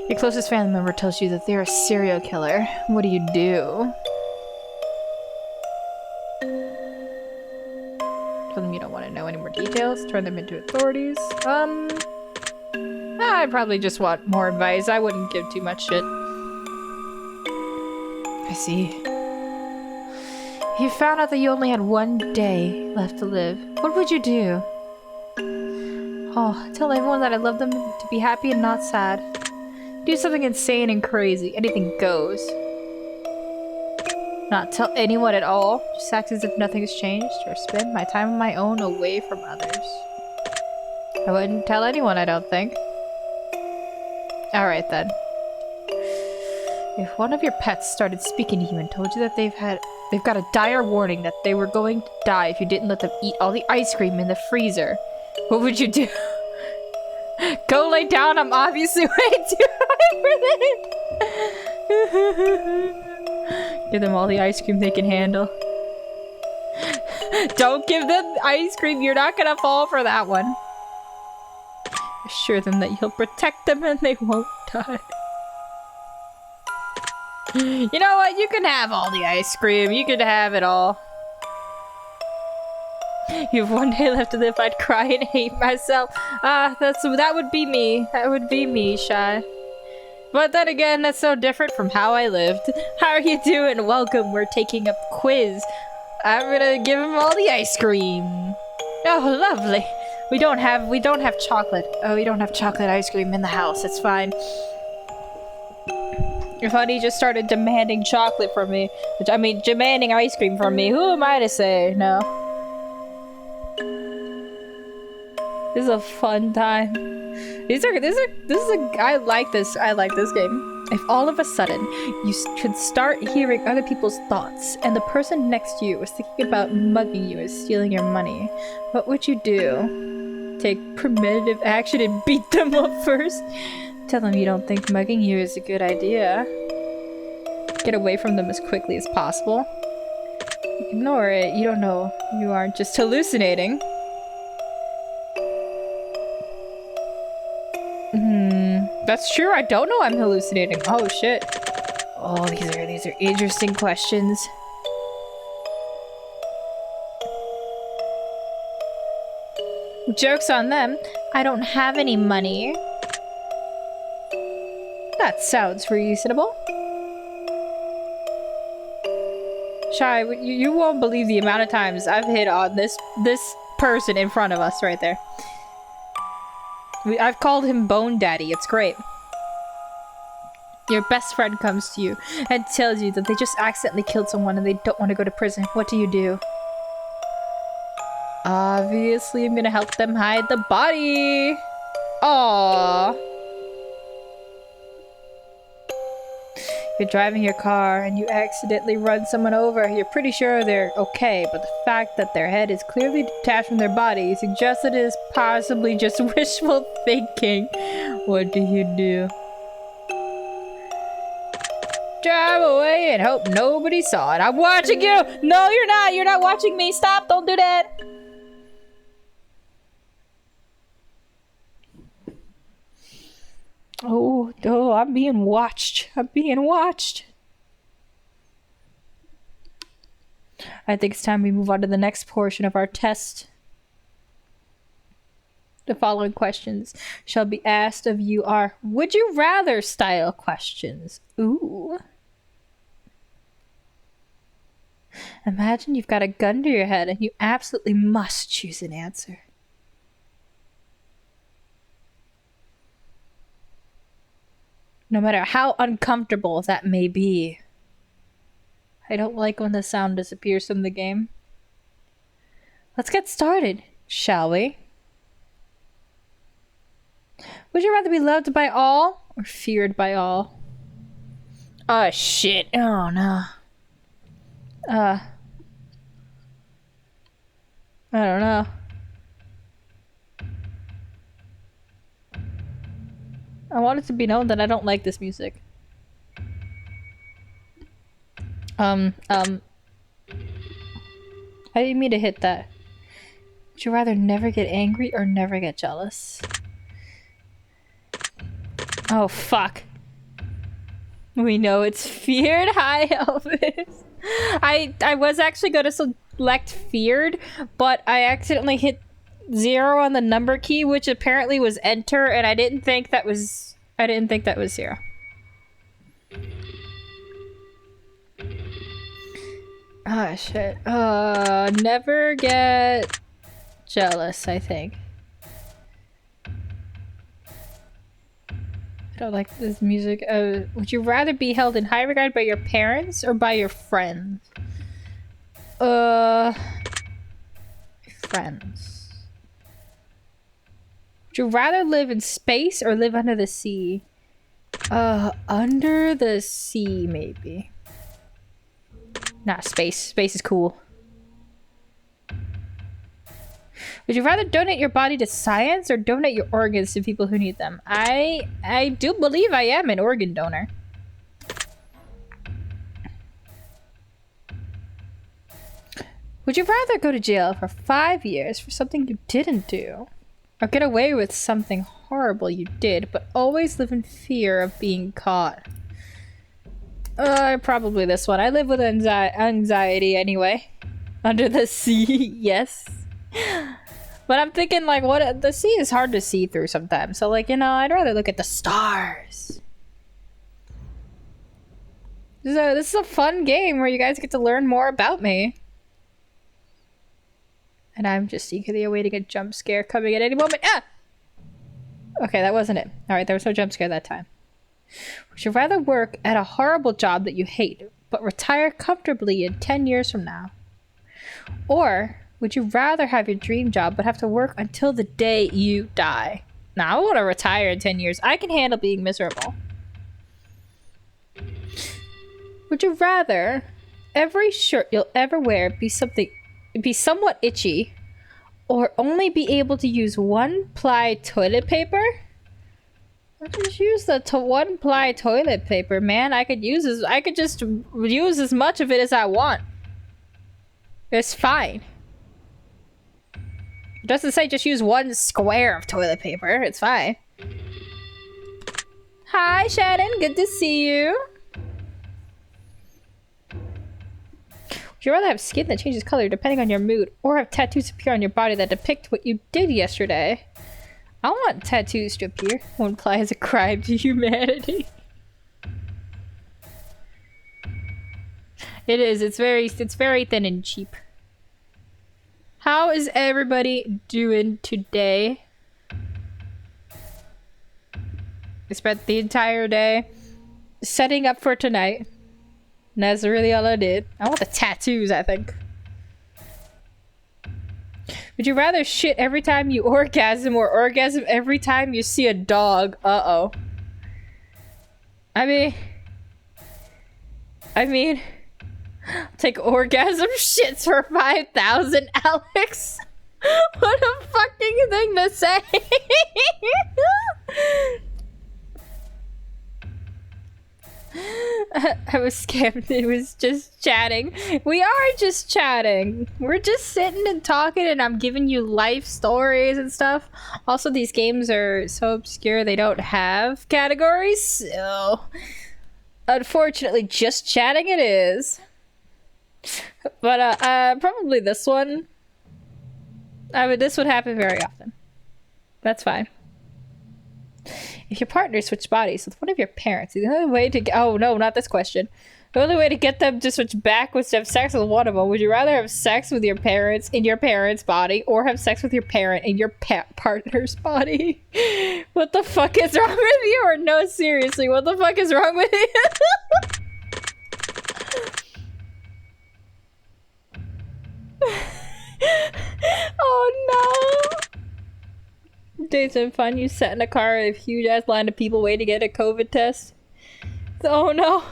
Your closest family member tells you that they're a serial killer. What do you do? Tell them you don't want to know any more details. Turn them into authorities. I'd probably just want more advice. I wouldn't give too much shit. I see. You found out that you only had one day left to live. What would you do? Oh, tell everyone that I love them to be happy and not sad. Do something insane and crazy. Anything goes. Not tell anyone at all. Just act as if nothing's changed. Or spend my time on my own away from others. I wouldn't tell anyone, I don't think. Alright then. If one of your pets started speaking to you and told you that they've got a dire warning that they were going to die if you didn't let them eat all the ice cream in the freezer, what would you do? Go lay down, I'm obviously way too high for this. Give them all the ice cream they can handle. Don't give them ice cream, you're not gonna fall for that one. Assure them that you'll protect them and they won't die. You know what? You can have all the ice cream. You can have it all. You have one day left to live. I'd cry and hate myself. That would be me. That would be me, Shy. But then again, that's so different from how I lived. How are you doing? Welcome. We're taking a quiz. I'm gonna give him all the ice cream. Oh, lovely. We don't have chocolate. Oh, we don't have chocolate ice cream in the house. It's fine. If Honey just started demanding chocolate from me, demanding ice cream from me, who am I to say no? This is a fun time. I like this game. If all of a sudden you could start hearing other people's thoughts and the person next to you was thinking about mugging you and stealing your money, what would you do? Take preventative action and beat them up first? Tell them you don't think mugging you is a good idea. Get away from them as quickly as possible. Ignore it. You don't know. You aren't just hallucinating. That's true. I don't know I'm hallucinating. Oh shit. Oh, these are interesting questions. Joke's on them. I don't have any money. That sounds reasonable. Shy, you won't believe the amount of times I've hit on this person in front of us right there. I've called him Bone Daddy. It's great. Your best friend comes to you and tells you that they just accidentally killed someone and they don't want to go to prison. What do? Obviously, I'm gonna help them hide the body. Aww. You're driving your car and you accidentally run someone over. You're pretty sure they're okay, but the fact that their head is clearly detached from their body suggests it is possibly just wishful thinking. What do? Drive away and hope nobody saw it. I'm watching you! No, you're not! You're not watching me! Stop! Don't do that! Oh, I'm being watched. I'm being watched. I think it's time we move on to the next portion of our test. The following questions shall be asked of you are would you rather style questions. Ooh. Imagine you've got a gun to your head and you absolutely must choose an answer. No matter how uncomfortable that may be. I don't like when the sound disappears from the game. Let's get started, shall we? Would you rather be loved by all or feared by all? Oh shit. Oh no. I don't know. I want it to be known that I don't like this music. I didn't mean to hit that. Would you rather never get angry or never get jealous? Oh, fuck. We know it's feared. Hi, Elvis. I was actually going to select feared, but I accidentally hit 0 on the number key, which apparently was enter, and I didn't think that was 0. Ah, shit. Never get jealous, I think. I don't like this music. Would you rather be held in high regard by your parents or by your friends? Friends. Would you rather live in space or live under the sea? Under the sea, maybe. Nah, space. Space is cool. Would you rather donate your body to science or donate your organs to people who need them? I do believe I am an organ donor. Would you rather go to jail for 5 years for something you didn't do? Or get away with something horrible you did, but always live in fear of being caught? Probably this one. I live with anxiety anyway. Under the sea, yes. But I'm thinking, like, what? The sea is hard to see through sometimes. So, like, you know, I'd rather look at the stars. This is a fun game where you guys get to learn more about me. And I'm just eagerly awaiting a jump scare coming at any moment. Ah! Okay, that wasn't it. Alright, there was no jump scare that time. Would you rather work at a horrible job that you hate, but retire comfortably in 10 years from now? Or would you rather have your dream job, but have to work until the day you die? Now, I want to retire in 10 years. I can handle being miserable. Would you rather every shirt you'll ever wear be somewhat itchy, or only be able to use one-ply toilet paper? I'll just use the one-ply toilet paper, man. I could just use as much of it as I want. It's fine. It doesn't say just use one square of toilet paper. It's fine. Hi, Shannon. Good to see you. Would you rather have skin that changes color depending on your mood, or have tattoos appear on your body that depict what you did yesterday? I want tattoos to appear. Won't apply as a crime to humanity. It is. It's very thin and cheap. How is everybody doing today? I spent the entire day setting up for tonight. And that's really all I did. I want the tattoos, I think. Would you rather shit every time you orgasm or orgasm every time you see a dog? Uh-oh. I mean, take orgasm shits for 5,000, Alex. What a fucking thing to say. I was scammed. It was just chatting. We are just chatting. We're just sitting and talking, and I'm giving you life stories and stuff. Also, these games are so obscure they don't have categories, so unfortunately, just chatting it is. But probably this one. This would happen very often. That's fine. If your partner switched bodies with one of your parents, the only way to oh no, not this question. The only way to get them to switch back was to have sex with one of them. Would you rather have sex with your parents in your parents' body, or have sex with your parent in your partner's body? What the fuck is wrong with you? Or no, seriously, what the fuck is wrong with you? Oh no. Days been fun. You sat in a car with a huge ass line of people waiting to get a COVID test. Oh no.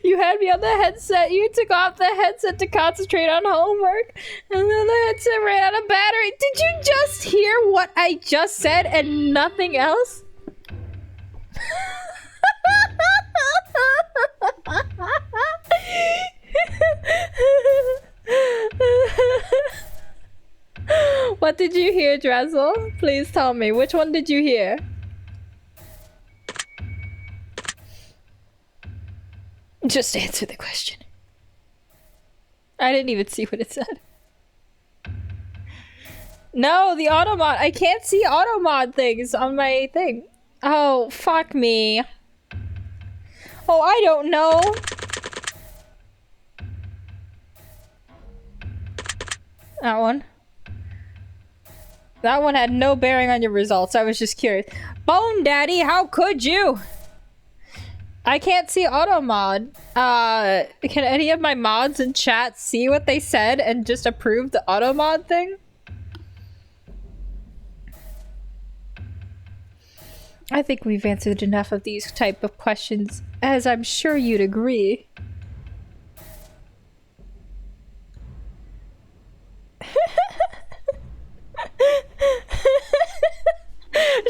You had me on the headset. You took off the headset to concentrate on homework. And then the headset ran out of battery. Did you just hear what I just said and nothing else? What did you hear, Drazzle? Please tell me. Which one did you hear? Just answer the question. I didn't even see what it said. No, the automod. I can't see automod things on my thing. Oh, fuck me. Oh, I don't know. That one. That one had no bearing on your results. I was just curious. Bone Daddy, how could you? I can't see auto mod. Can any of my mods in chat see what they said and just approve the auto mod thing? I think we've answered enough of these type of questions, as I'm sure you'd agree.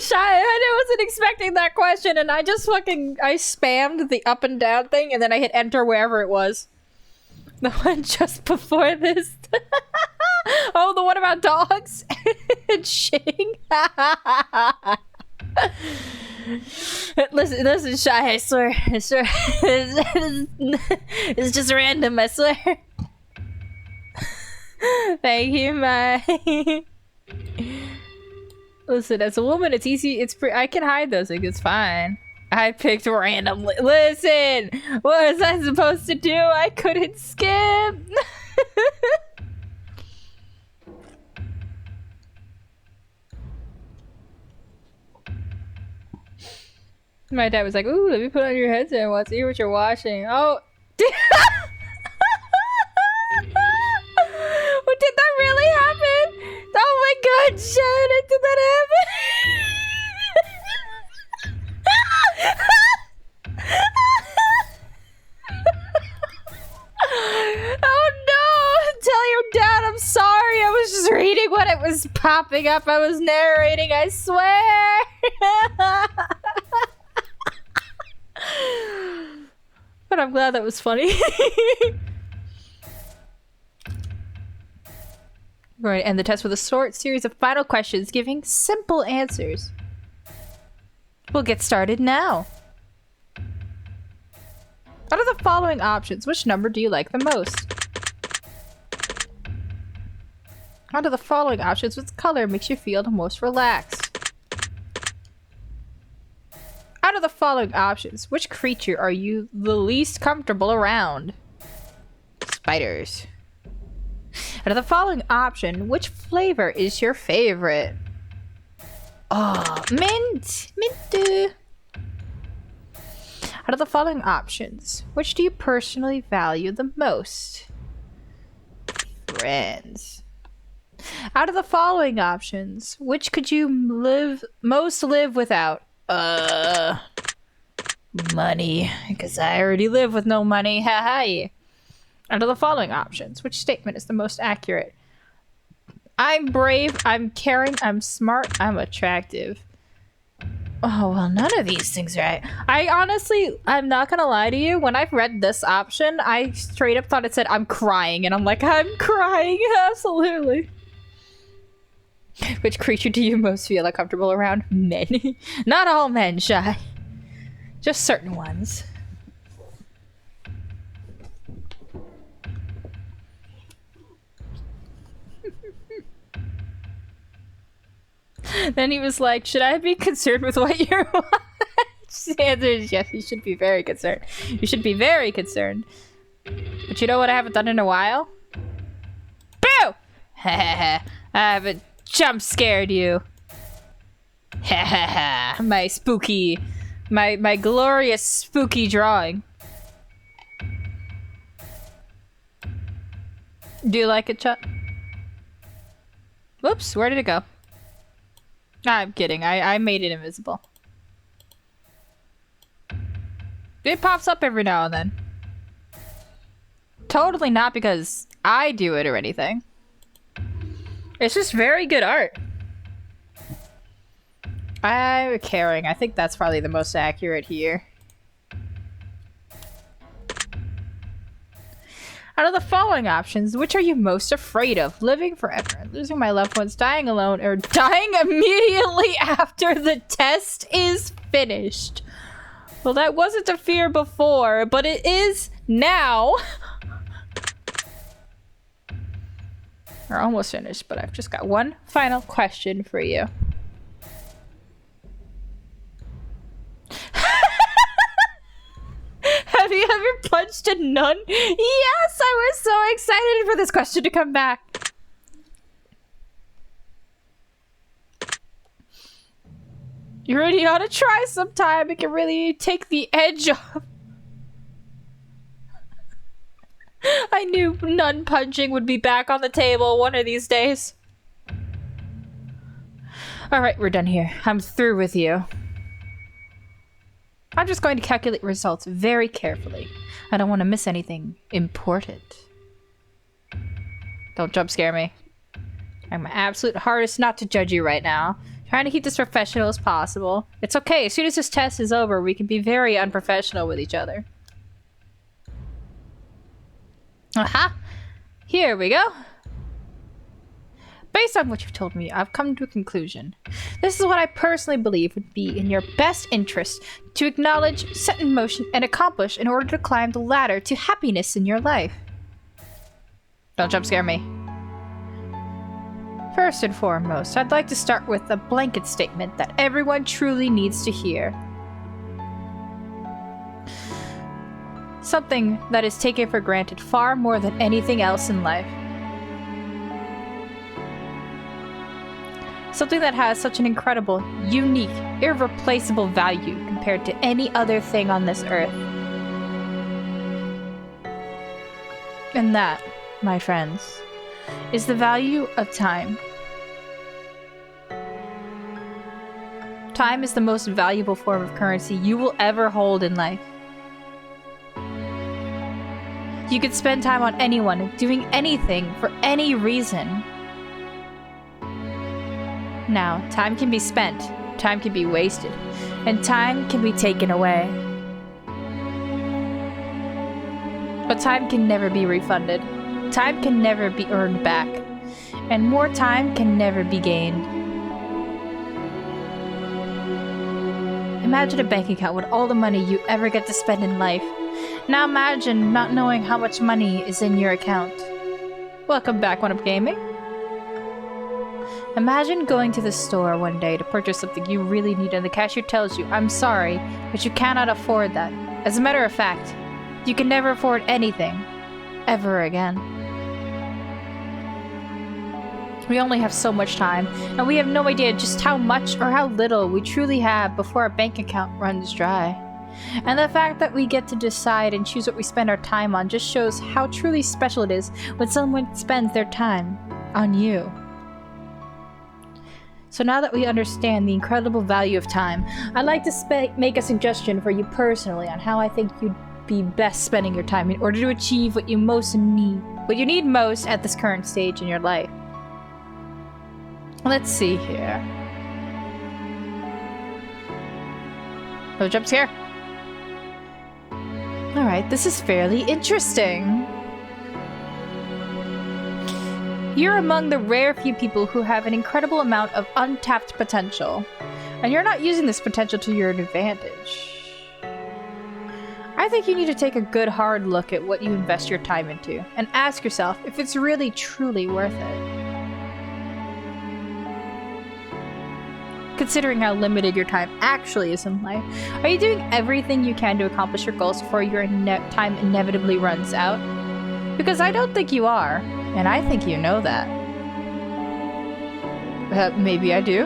Shy, I wasn't expecting that question, and I just I spammed the up and down thing, and then I hit enter wherever it was. The one just before this. Oh, the one about dogs and shitting. Listen, Shy, I swear. It's just random, I swear. Thank you, Mike. Listen, as a woman, it's easy. I can hide those things. It's fine. I picked randomly. Listen, what was I supposed to do? I couldn't skip. My dad was like, "Ooh, let me put on your headset and watch. See what you're watching." Oh. What, did that really happen? Oh my god, Shannon, did that happen? Oh no! Tell your dad I'm sorry. I was just reading what it was popping up. I was narrating, I swear. But I'm glad that was funny. Right, and the test with a short series of final questions giving simple answers. We'll get started now. following options, which number do you like the most? Out of the following options, which color makes you feel the most relaxed? Out of the following options, which creature are you the least comfortable around? Spiders. Out of the following option, which flavor is your favorite? Oh, mint! Mint! Out of the following options, which do you personally value the most? Friends. Out of the following options, which could you most live without? Money. Because I already live with no money. Ha. Out of the following options, which statement is the most accurate? I'm brave, I'm caring, I'm smart, I'm attractive. Oh, well, none of these things are right. I honestly, I'm not gonna lie to you, when I've read this option, I straight up thought it said I'm crying, and I'm like, I'm crying, absolutely. Which creature do you most feel uncomfortable around? Men. Not all men, Shy. Just certain ones. Then he was like, should I be concerned with what you're watching? The answer is yes, you should be very concerned. You should be very concerned. But you know what I haven't done in a while? Boo! I haven't jump scared you. My spooky, my glorious spooky drawing. Do you like it, Chuck? Whoops, where did it go? I'm kidding. I made it invisible. It pops up every now and then. Totally not because I do it or anything. It's just very good art. I'm caring. I think that's probably the most accurate here. Out of the following options, which are you most afraid of? Living forever, losing my loved ones, dying alone, or dying immediately after the test is finished? Well, that wasn't a fear before, but it is now. We're almost finished, but I've just got one final question for you. Have you ever punched a nun? Yes, I was so excited for this question to come back. You really ought to try sometime. It can really take the edge off. I knew nun punching would be back on the table one of these days. Alright, we're done here. I'm through with you. I'm just going to calculate results very carefully. I don't want to miss anything important. Don't jump scare me. I'm my absolute hardest not to judge you right now. Trying to keep this professional as possible. It's okay, as soon as this test is over, we can be very unprofessional with each other. Aha! Here we go. Based on what you've told me, I've come to a conclusion. This is what I personally believe would be in your best interest to acknowledge, set in motion, and accomplish in order to climb the ladder to happiness in your life. Don't jump scare me. First and foremost, I'd like to start with a blanket statement that everyone truly needs to hear. Something that is taken for granted far more than anything else in life. Something that has such an incredible, unique, irreplaceable value compared to any other thing on this earth. And that, my friends, is the value of time. Time is the most valuable form of currency you will ever hold in life. You could spend time on anyone, doing anything, for any reason. Now, time can be spent, time can be wasted, and time can be taken away. But time can never be refunded. Time can never be earned back. And more time can never be gained. Imagine a bank account with all the money you ever get to spend in life. Now imagine not knowing how much money is in your account. Welcome back, One Up Gaming. Imagine going to the store one day to purchase something you really need and the cashier tells you, "I'm sorry, but you cannot afford that." As a matter of fact, you can never afford anything. Ever again. We only have so much time, and we have no idea just how much or how little we truly have before our bank account runs dry. And the fact that we get to decide and choose what we spend our time on just shows how truly special it is when someone spends their time on you. So now that we understand the incredible value of time, I'd like to make a suggestion for you personally on how I think you'd be best spending your time in order to achieve what you need most at this current stage in your life. Let's see here. No jump scare. Alright, this is fairly interesting. You're among the rare few people who have an incredible amount of untapped potential, and you're not using this potential to your advantage. I think you need to take a good hard look at what you invest your time into, and ask yourself if it's really truly worth it. Considering how limited your time actually is in life, are you doing everything you can to accomplish your goals before your time inevitably runs out? Because I don't think you are, and I think you know that. Maybe I do.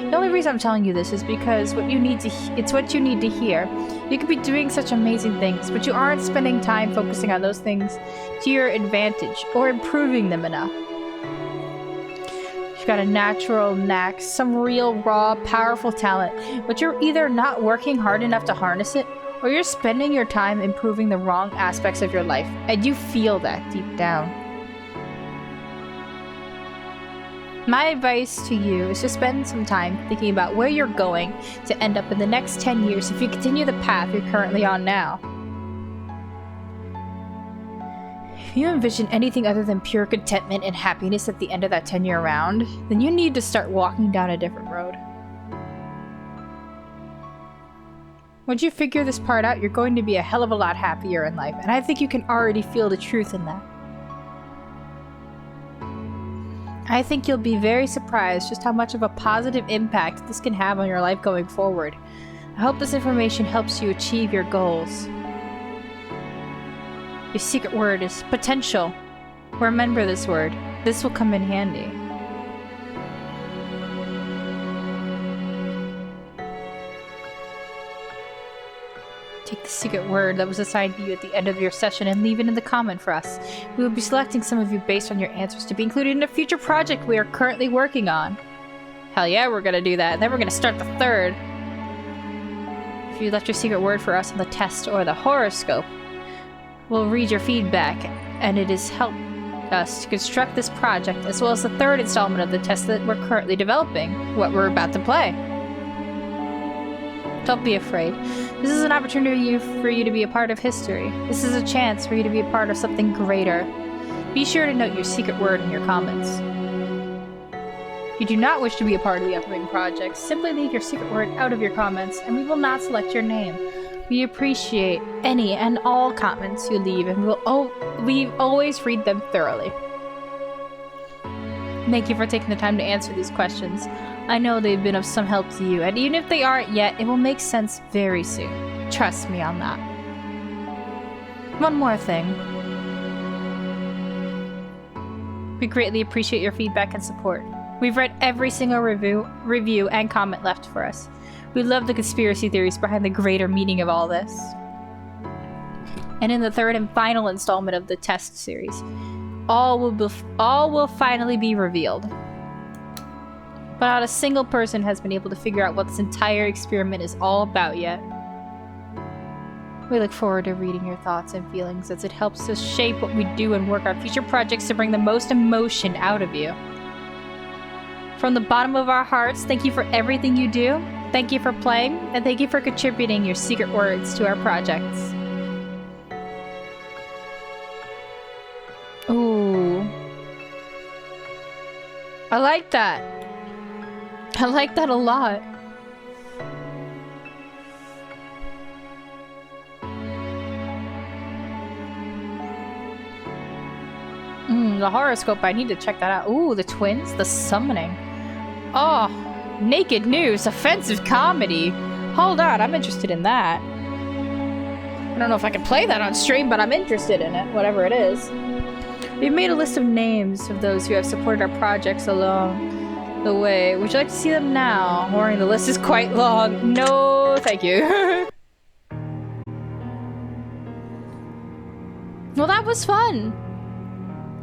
The only reason I'm telling you this is because it's what you need to hear. You could be doing such amazing things, but you aren't spending time focusing on those things to your advantage or improving them enough. You've got a natural knack, some real, raw, powerful talent, but you're either not working hard enough to harness it, or you're spending your time improving the wrong aspects of your life, and you feel that deep down. My advice to you is to spend some time thinking about where you're going to end up in the next 10 years if you continue the path you're currently on now. If you envision anything other than pure contentment and happiness at the end of that 10-year round, then you need to start walking down a different road. Once you figure this part out, you're going to be a hell of a lot happier in life, and I think you can already feel the truth in that. I think you'll be very surprised just how much of a positive impact this can have on your life going forward. I hope this information helps you achieve your goals. Your secret word is potential. Remember this word. This will come in handy. Take the secret word that was assigned to you at the end of your session and leave it in the comment for us. We will be selecting some of you based on your answers to be included in a future project we are currently working on. Hell yeah, we're gonna do that. And then we're gonna start the third. If you left your secret word for us on the test or the horoscope, we'll read your feedback, and it has helped us to construct this project as well as the third installment of the test that we're currently developing, what we're about to play. Don't be afraid. This is an opportunity for you to be a part of history. This is a chance for you to be a part of something greater. Be sure to note your secret word in your comments. If you do not wish to be a part of the upcoming project, simply leave your secret word out of your comments and we will not select your name. We appreciate any and all comments you leave and we always read them thoroughly. Thank you for taking the time to answer these questions. I know they've been of some help to you, and even if they aren't yet, it will make sense very soon. Trust me on that. One more thing. We greatly appreciate your feedback and support. We've read every single review and comment left for us. We love the conspiracy theories behind the greater meaning of all this. And in the third and final installment of the test series, all will finally be revealed. But not a single person has been able to figure out what this entire experiment is all about yet. We look forward to reading your thoughts and feelings as it helps us shape what we do and work on future projects to bring the most emotion out of you. From the bottom of our hearts, thank you for everything you do, thank you for playing, and thank you for contributing your secret words to our projects. Ooh. I like that. I like that a lot. The horoscope. I need to check that out. Ooh, the twins, the summoning. Oh, naked news, offensive comedy. Hold on, I'm interested in that. I don't know if I can play that on stream, but I'm interested in it, whatever it is. We've made a list of names of those who have supported our projects along the way. Would you like to see them now? Warning, the list is quite long. No, thank you. Well, that was fun.